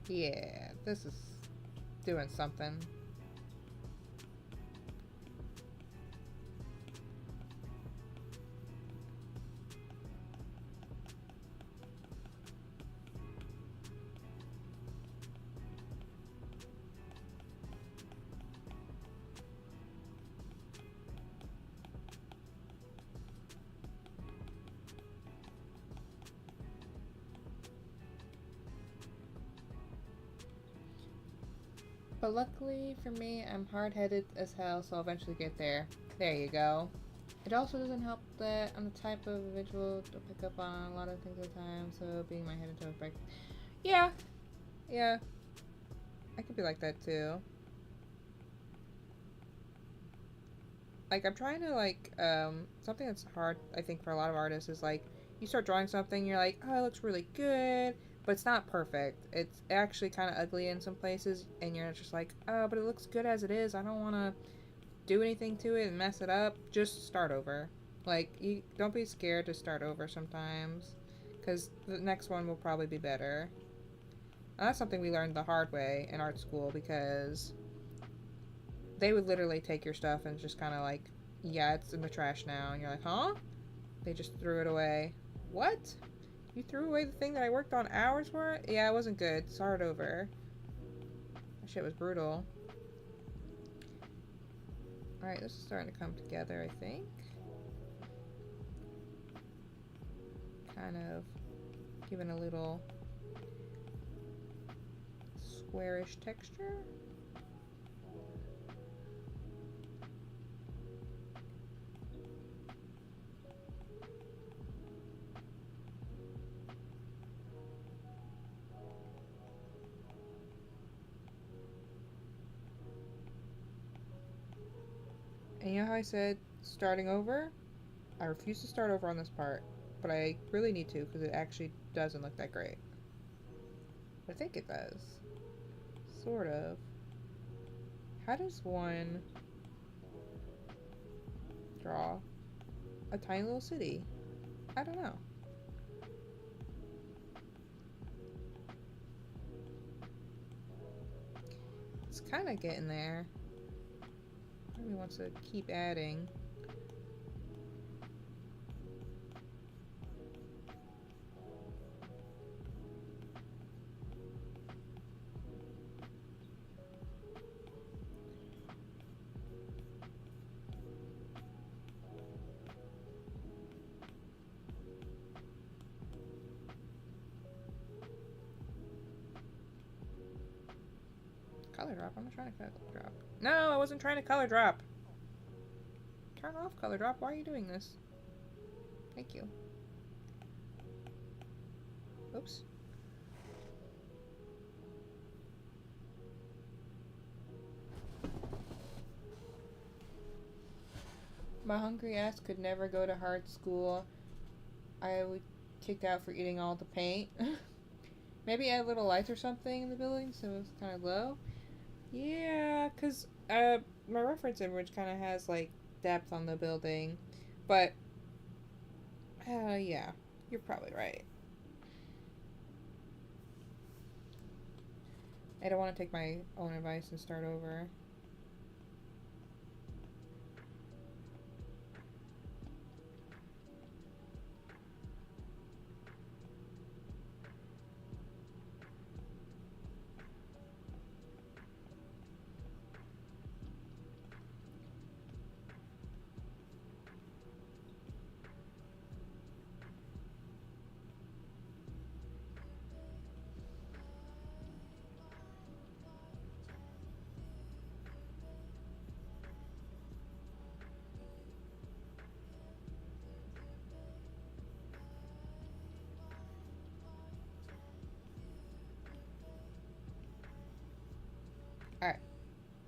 Yeah, this is doing something. But luckily for me, I'm hard-headed as hell, so I'll eventually get there. There you go. It also doesn't help that I'm the type of individual to pick up on a lot of things at a time, so being my head into effect. Yeah. Yeah. I could be like that too. Like, I'm trying to, like, something that's hard, I think, for a lot of artists is, like, you start drawing something, you're like, oh, it looks really good, but it's not perfect. It's actually kind of ugly in some places, and you're just like, oh, but it looks good as it is. I don't want to do anything to it and mess it up. Just start over. Like, you don't be scared to start over sometimes, because the next one will probably be better. And that's something we learned the hard way in art school, because they would literally take your stuff and just kind of like, yeah, it's in the trash now. And you're like, huh? They just threw it away. What? You threw away the thing that I worked on hours for? Yeah, it wasn't good. Start over. That shit was brutal. Alright, this is starting to come together, I think. Kind of giving a little squarish texture. And you know how I said starting over? I refuse to start over on this part, but I really need to because it actually doesn't look that great. But I think it does. Sort of. How does one draw a tiny little city? I don't know. It's kind of getting there. Maybe wants to keep adding. color drop. I'm not trying to color drop. No, I wasn't trying to color drop. Turn off color drop. Why are you doing this? Thank you. Oops. My hungry ass could never go to hard school. I would kicked out for eating all the paint. Maybe add little lights or something in the building so it's kind of low. Yeah, because my reference image kind of has like depth on the building. But, yeah, you're probably right. I don't want to take my own advice and start over.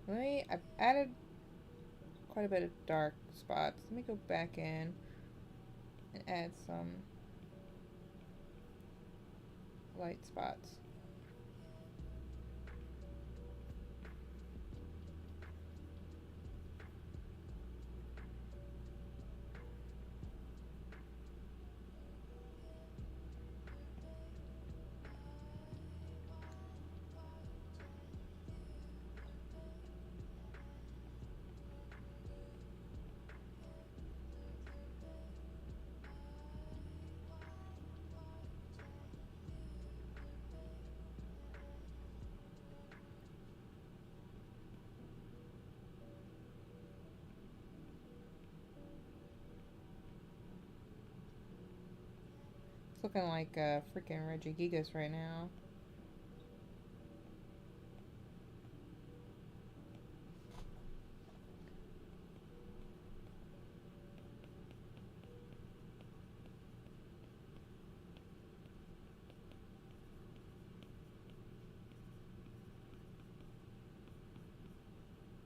Alright. I've added quite a bit of dark spots. Let me go back in and add some light spots. It's looking like freaking Reggie Gigas right now.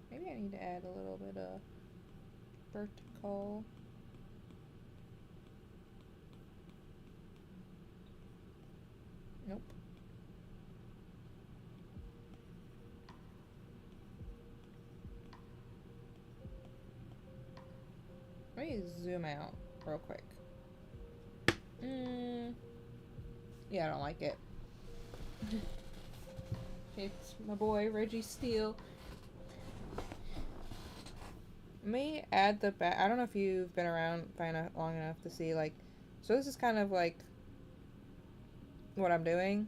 Maybe I need to add a little bit of vertical. Nope. Let me zoom out real quick. Yeah, I don't like it. It's my boy Reggie Steele. Let me add the back. I don't know if you've been around long enough to see, like, so this is kind of like what I'm doing.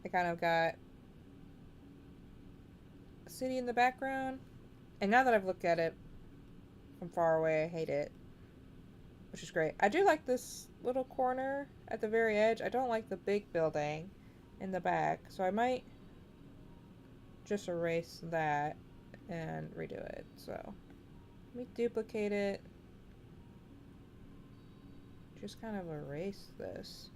I kind of got a city in the background, and now that I've looked at it from far away, I hate it, which is great. I do like this little corner at the very edge. I don't like the big building in the back, so I might just erase that and redo it. So let me duplicate it, just kind of erase this.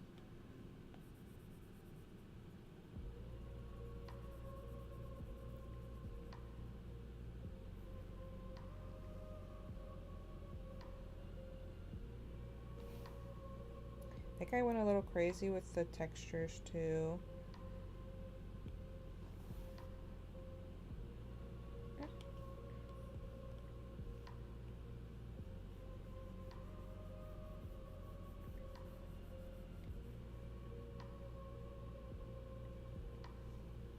I think I went a little crazy with the textures too.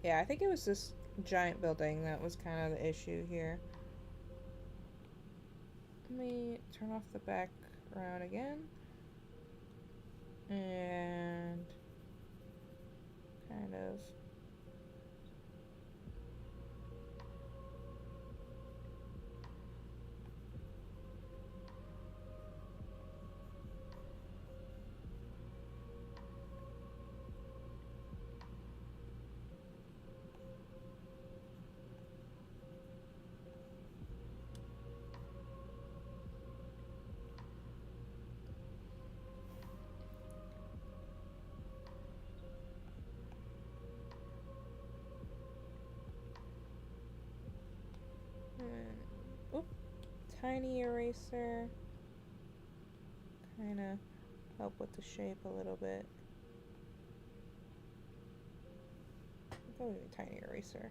Yeah, I think it was this giant building that was kind of the issue here. Let me turn off the background again. And kind of tiny eraser. Kind of help with the shape a little bit. Go with a tiny eraser.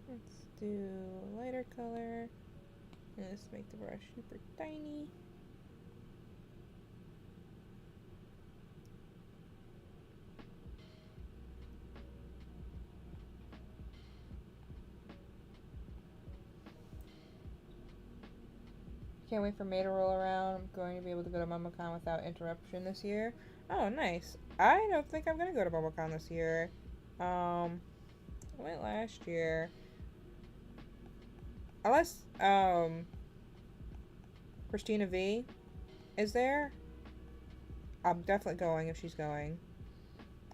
Let's do a lighter color. And let's make the brush super tiny. Can't wait for May to roll around. I'm going to be able to go to MomoCon without interruption this year. Oh, nice. I don't think I'm going to go to MomoCon this year. I went last year. Unless, Christina V is there. I'm definitely going if she's going.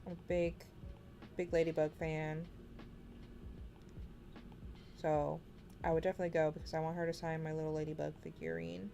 I'm a big Ladybug fan. So, I would definitely go because I want her to sign my little Ladybug figurine.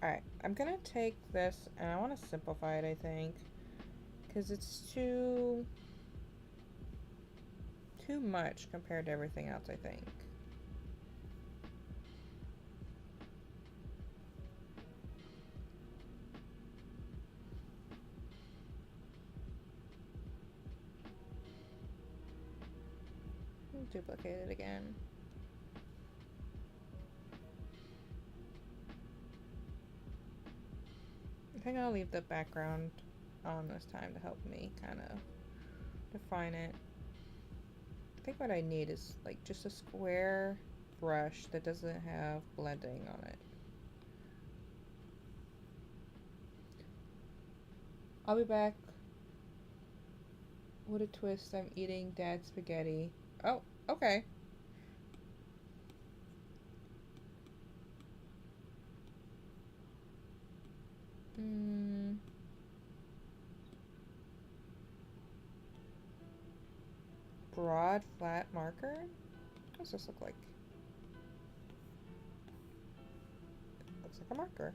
Alright, I'm gonna take this and I want to simplify it, I think. Because it's too much compared to everything else, I think. Duplicate it again. I think I'll leave the background on this time to help me kind of define it. I think what I need is like just a square brush that doesn't have blending on it. I'll be back. What a twist, I'm eating dad's spaghetti. Oh, okay. Broad, flat marker? What does this look like? Looks like a marker.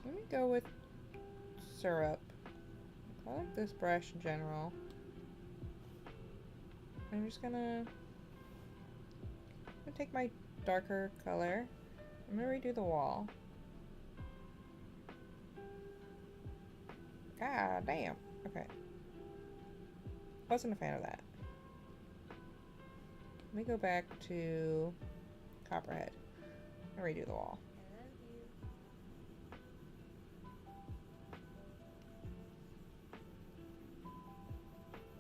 Let me go with syrup. I like this brush in general. I'm just gonna take my darker color. I'm gonna redo the wall. Ah, damn. Okay. Wasn't a fan of that. Let me go back to Copperhead and redo the wall.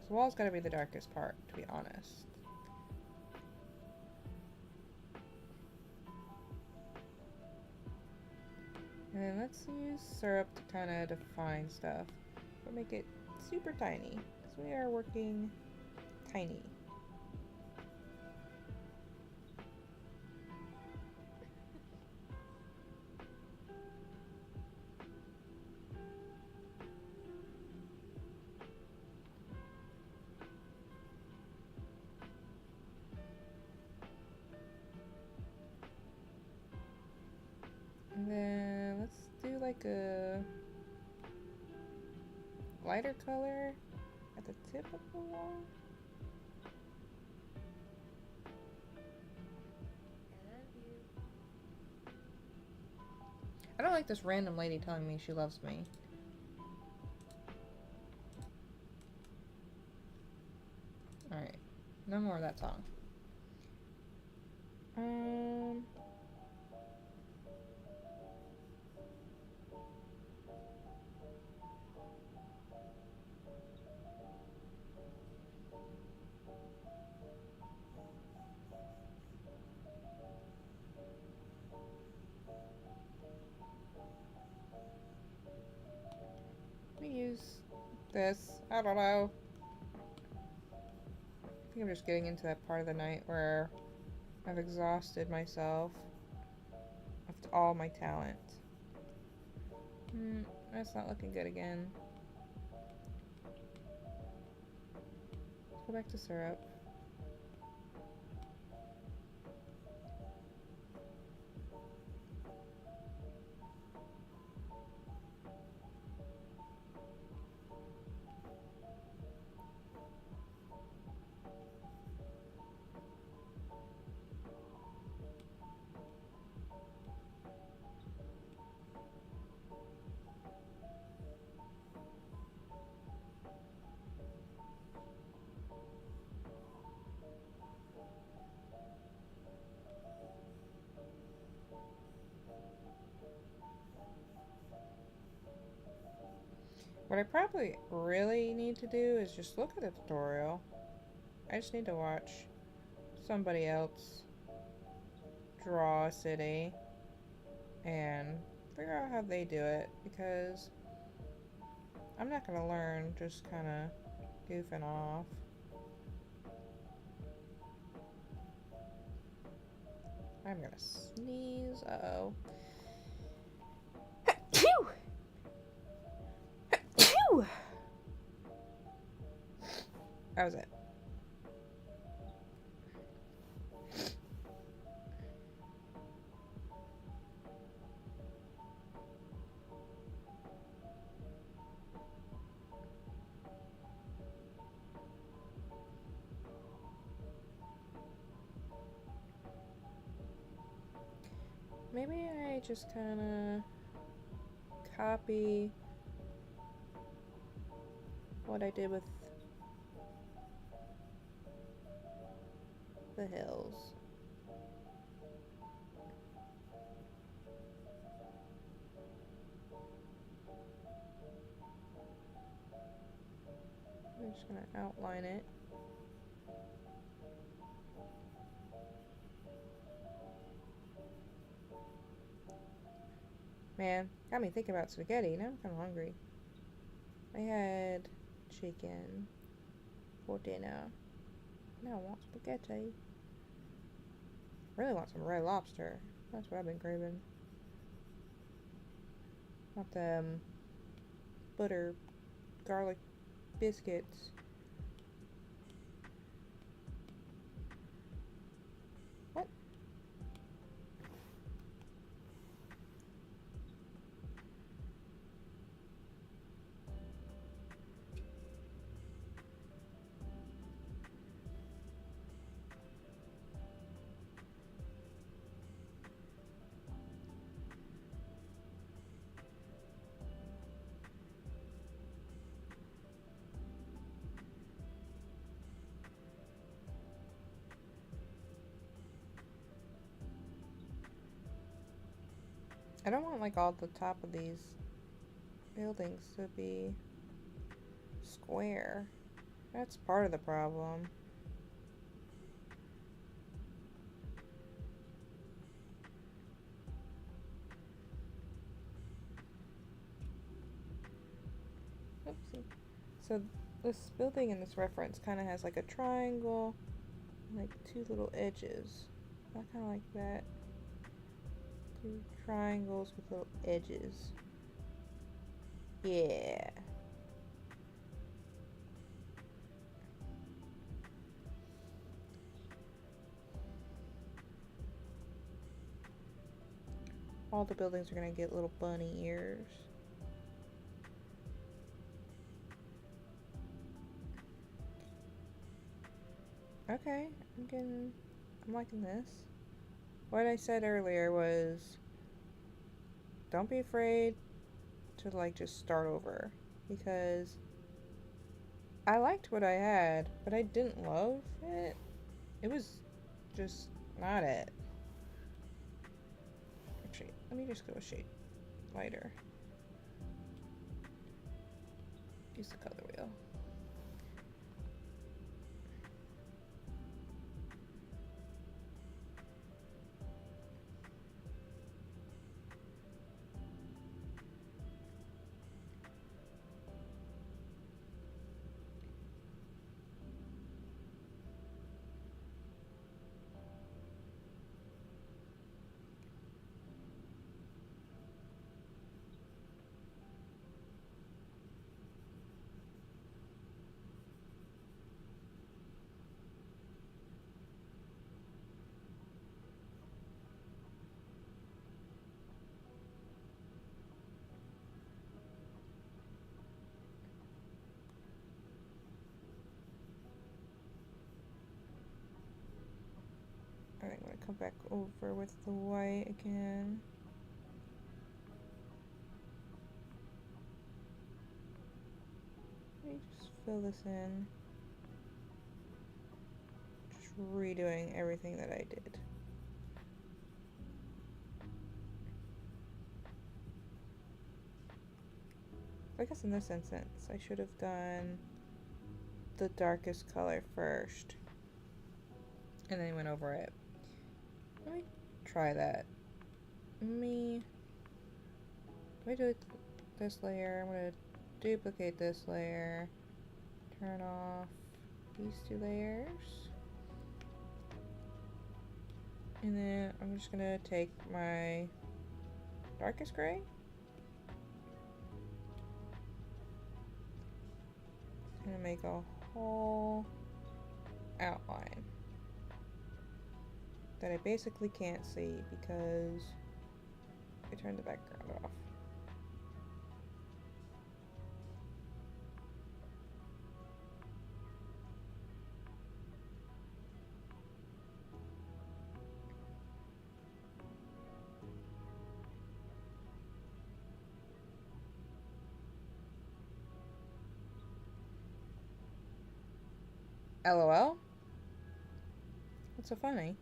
The wall's gotta be the darkest part, to be honest. And then let's use syrup to kind of define stuff. We'll make it super tiny, because we are working tiny. And then let's do like a lighter color at the tip of the wall. I don't like this random lady telling me she loves me. Alright. No more of that song. Let me use this. I don't know. I think I'm just getting into that part of the night where I've exhausted myself of all my talent. That's not looking good again. Let's go back to syrup. What I probably really need to do is just look at a tutorial. I just need to watch somebody else draw a city and figure out how they do it, because I'm not gonna learn just kind of goofing off. I'm gonna sneeze. Uh-oh. That was it. Maybe I just kind of copy what I did with the hills. I'm just gonna outline it. Man, got me thinking about spaghetti. Now I'm kind of hungry. I had chicken for dinner. Now I want spaghetti. Really want some red lobster. That's what I've been craving. Want them butter garlic biscuits. What? I don't want like all the top of these buildings to be square. That's part of the problem. Oopsie. So this building in this reference kind of has like a triangle, like two little edges. I kind of like that. Two triangles with little edges. Yeah. All the buildings are gonna get little bunny ears. Okay, I'm liking this. What I said earlier was, don't be afraid to like just start over, because I liked what I had, but I didn't love it. It was just not it. Actually, let me just go a shade lighter. Use the color wheel. I think I'm gonna come back over with the white again. Let me just fill this in. Just redoing everything that I did. I guess in this instance, I should have done the darkest color first and then went over it. Let me try that. Let me do this layer. I'm gonna duplicate this layer. Turn off these two layers. And then I'm just gonna take my darkest gray. I'm gonna make a whole outline that I basically can't see because I turned the background off. LOL? What's so funny?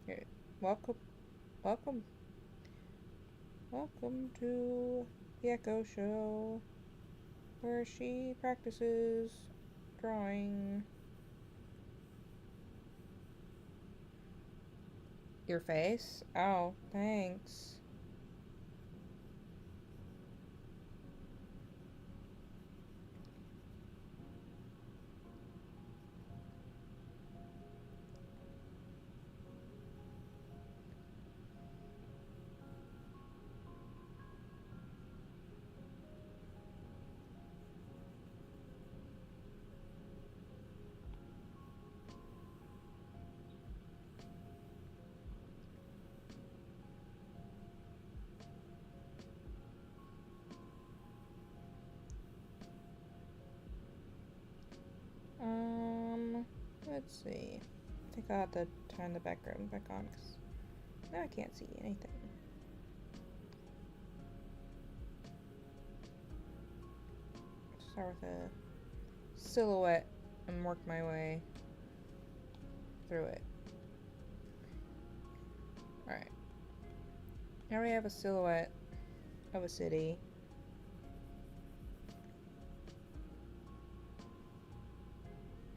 Here, welcome to the Echo Show, where she practices drawing. Your face? Oh, thanks. Let's see. I think I'll have to turn the background back on because now I can't see anything. Start with a silhouette and work my way through it. Alright. Now we have a silhouette of a city.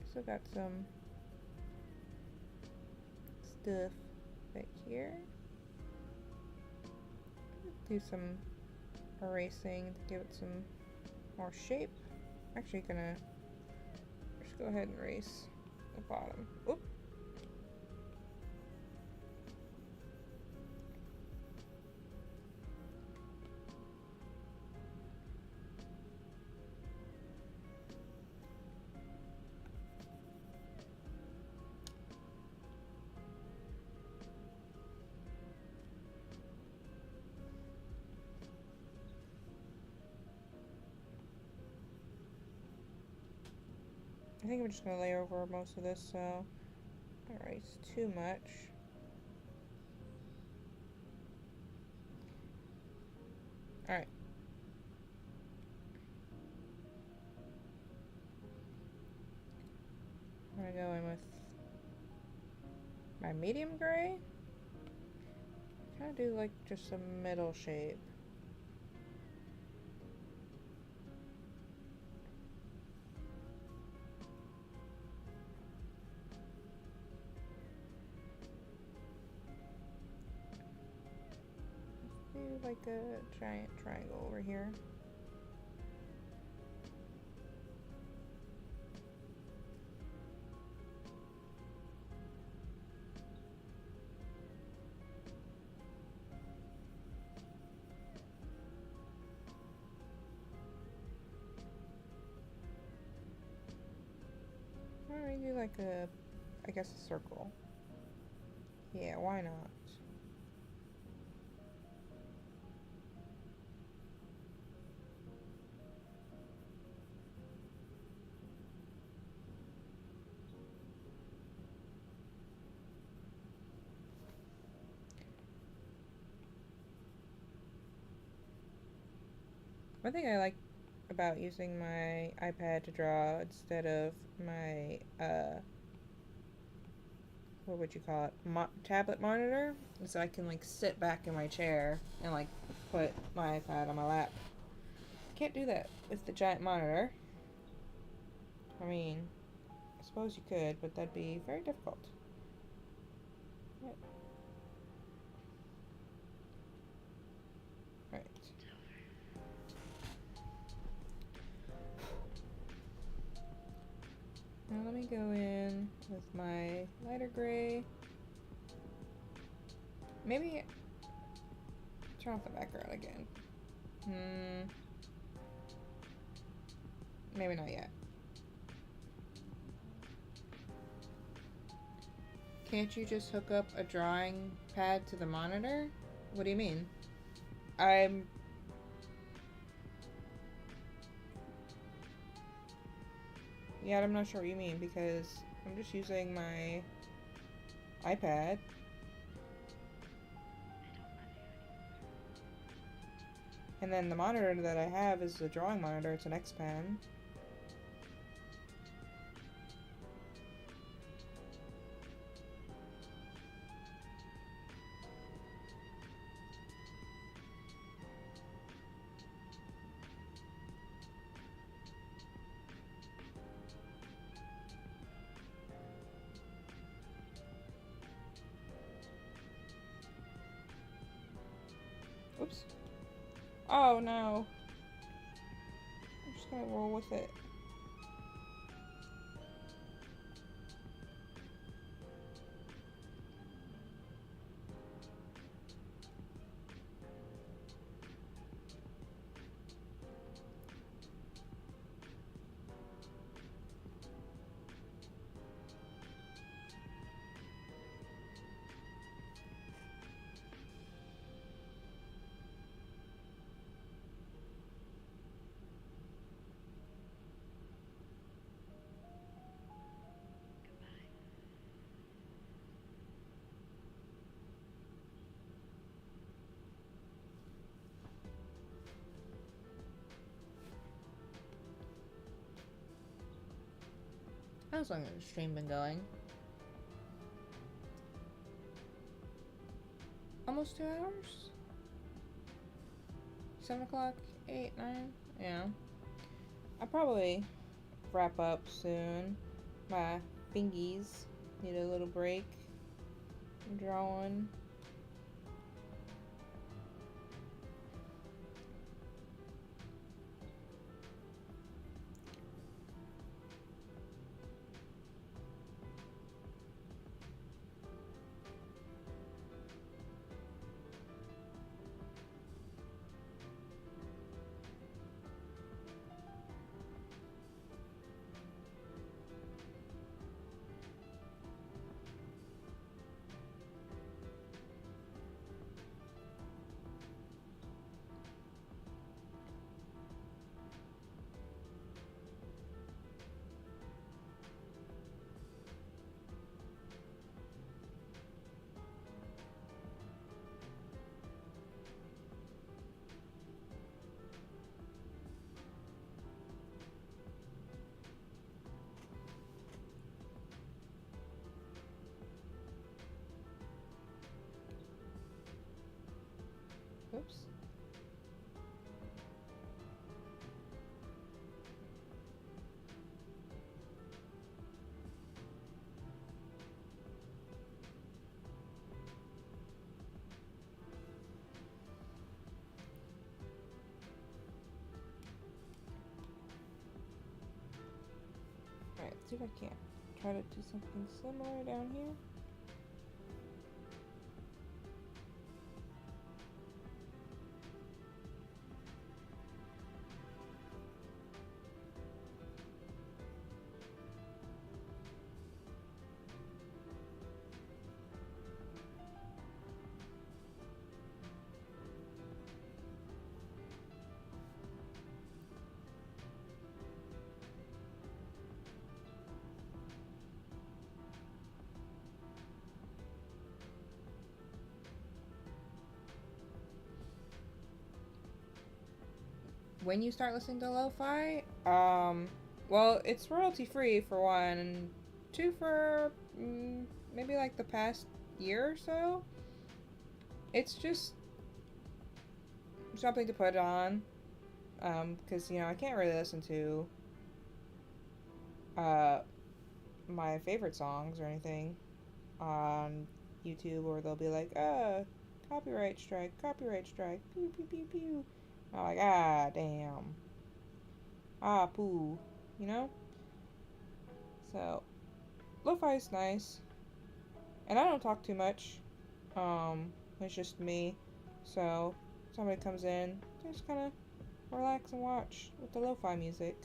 Still got some stuff back here. Do some erasing to give it some more shape. Actually gonna just go ahead and erase the bottom. Oop. I think I'm just gonna layer over most of this, so alright, it's too much. Alright. my medium gray. Kind of do like just a middle shape. Do like a giant triangle over here. Why don't we do like a, I guess a circle. Yeah, why not? One thing I like about using my iPad to draw instead of my, what would you call it, tablet monitor, is that I can like sit back in my chair and like put my iPad on my lap. Can't do that with the giant monitor. I mean, I suppose you could, but that'd be very difficult. Right. Right. Now let me go in with my lighter gray. Maybe turn off the background again. Maybe not yet. Can't you just hook up a drawing pad to the monitor? What do you mean? Yeah, I'm not sure what you mean because I'm just using my iPad. And then the monitor that I have is a drawing monitor. It's an X-Pen. Oops. Oh no. I'm just gonna roll with it. How's long has the stream been going? Almost 2 hours? 7 o'clock? 8, 9? Yeah. I'll probably wrap up soon. My fingies need a little break. I'm drawing. Oops. Alright, let's see if I can try to do something similar down here. When you start listening to lo-fi, well, it's royalty free for one, and two for maybe like the past year or so. It's just something to put on, because you know I can't really listen to my favorite songs or anything on YouTube, or they'll be like, copyright strike, pew pew pew pew. I'm like, ah, damn. Ah, poo. You know? So, lo-fi is nice. And I don't talk too much. It's just me. So, somebody comes in, just kind of relax and watch with the lo-fi music.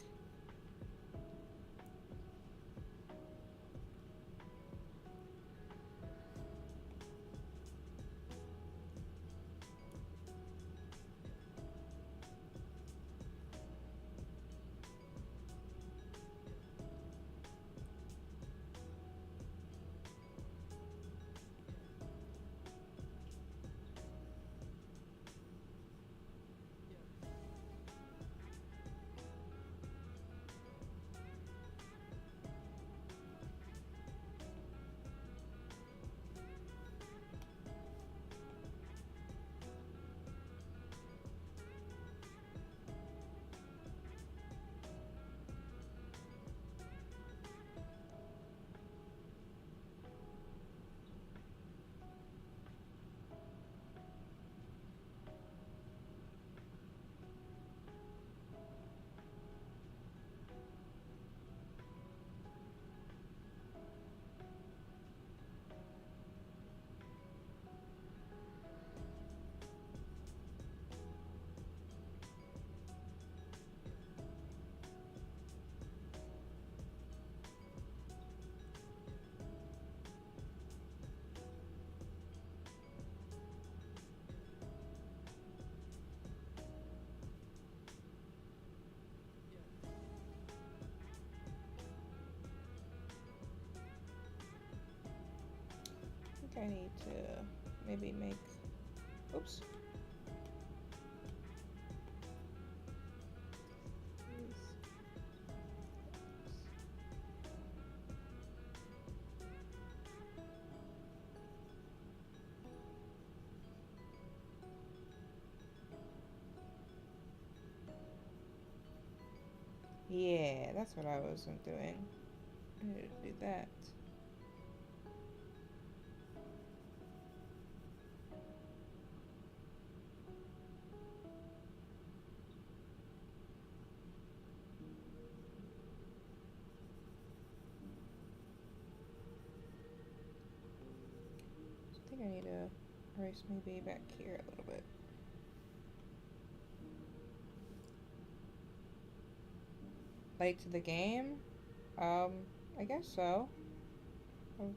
I think I need to maybe make... Oops. Yeah, that's what I wasn't doing. I need to do that. I think I need to erase maybe back here a little bit. Late to the game? I guess so. Oh.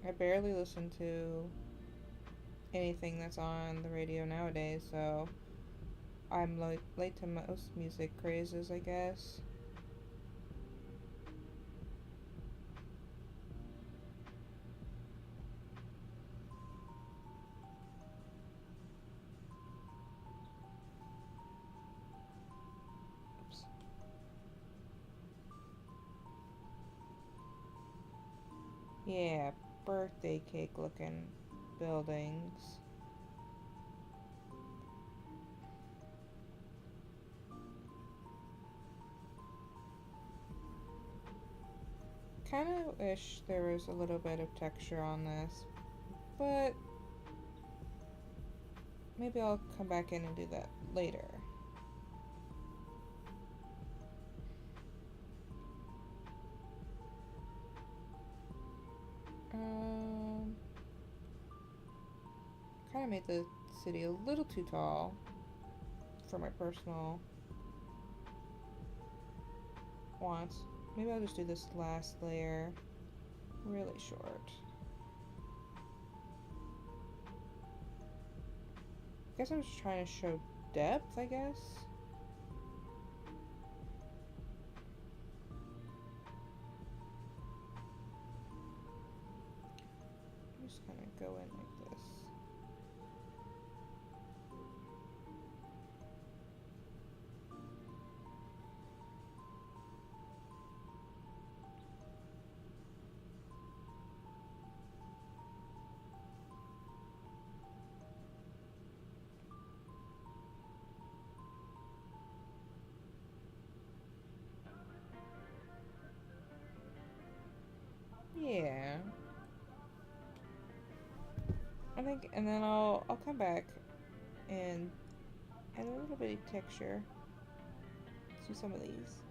I barely listen to anything that's on the radio nowadays, so I'm late to most music crazes, I guess. Oops. Yeah, birthday cake looking buildings. Kind of wish there was a little bit of texture on this, but maybe I'll come back in and do that later. Kind of made the city a little too tall for my personal wants. Maybe I'll just do this last layer really short. I guess I'm just trying to show depth, I guess. I'm just gonna go in like this. Yeah. I think, and then I'll come back and add a little bit of texture to some of these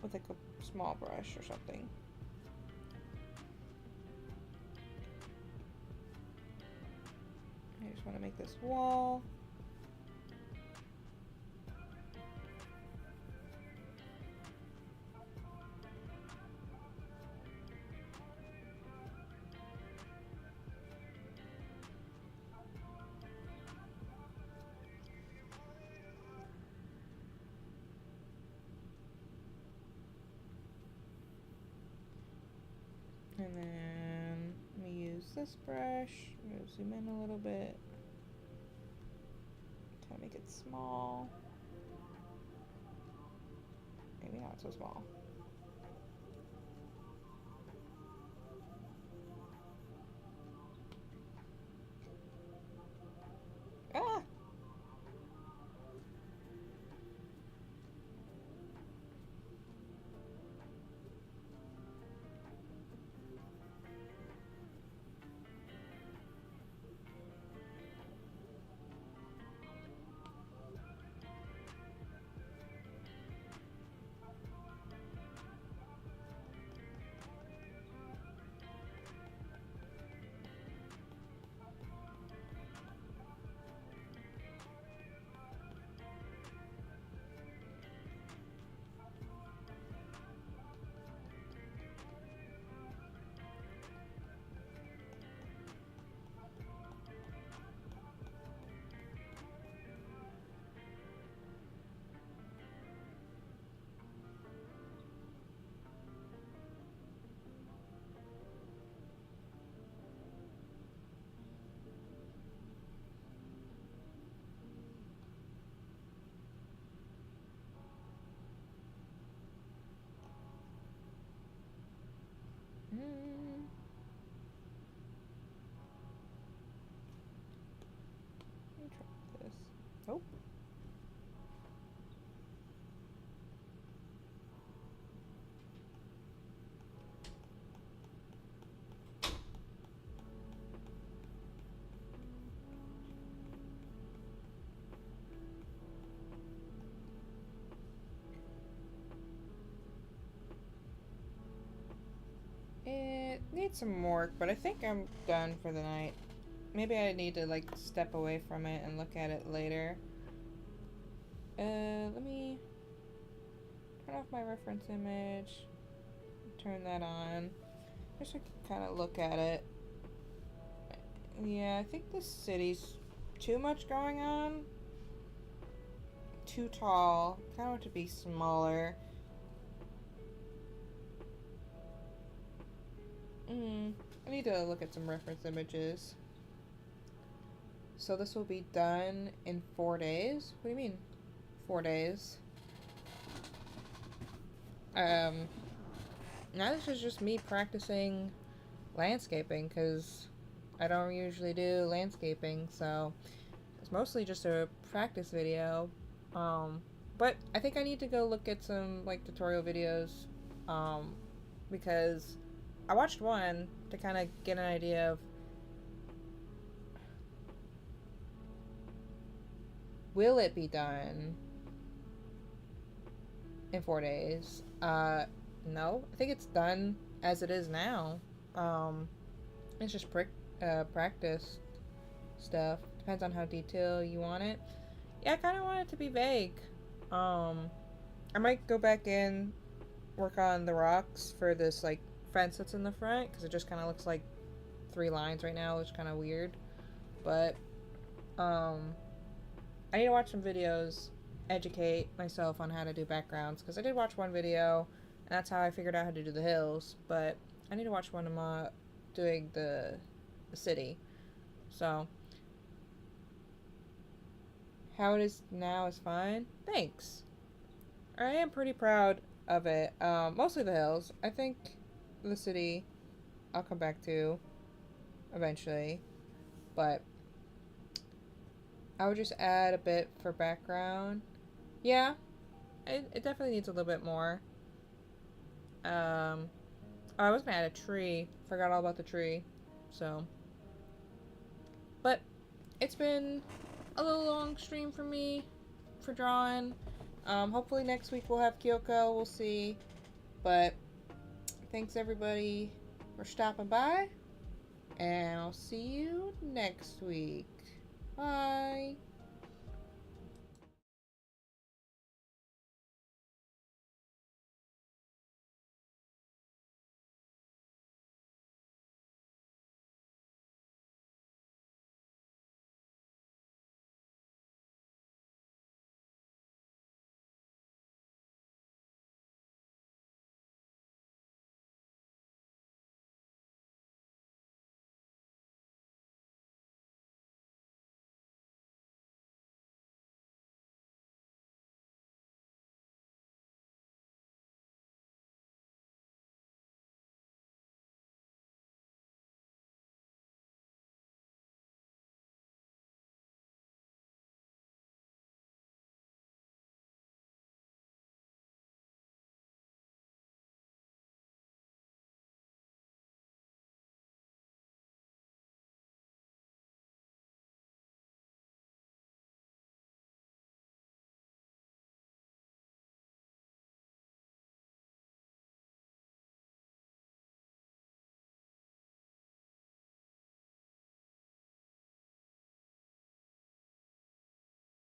with like a small brush or something. I just want to make this wall. And then let me use this brush. I'm going to zoom in a little bit. Try to make it small. Maybe not so small. Ah! Let me try this. Oh. It needs some work, but I think I'm done for the night. Maybe I need to like step away from it and look at it later. Let me turn off my reference image. Turn that on. Just so I can kind of look at it. Yeah, I think this city's too much going on. Too tall. Kind of want it to be smaller. I need to look at some reference images. So this will be done in 4 days? What do you mean? 4 days? Now this is just me practicing landscaping because I don't usually do landscaping, so it's mostly just a practice video. Um, but I think I need to go look at some like tutorial videos, um, because I watched one to kind of get an idea of will it be done in 4 days. No, I think it's done as it is now. Um, it's just practice stuff. Depends on how detailed you want it. Yeah, I kind of want it to be vague. Um, I might go back in, work on the rocks for this like fence that's in the front because it just kind of looks like 3 lines right now, which is kind of weird. But um, I need to watch some videos, educate myself on how to do backgrounds because I did watch one video, and that's how I figured out how to do the hills. But I need to watch one of my doing the city. So how it is now is fine. Thanks. I am pretty proud of it. Mostly the hills. I think the city I'll come back to eventually, but I would just add a bit for background. Yeah, it definitely needs a little bit more. Oh, I was gonna add a tree. Forgot all about the tree. So, but it's been a little long stream for me for drawing. Hopefully next week we'll have Kyoko. We'll see. But thanks everybody for stopping by, and I'll see you next week. Bye.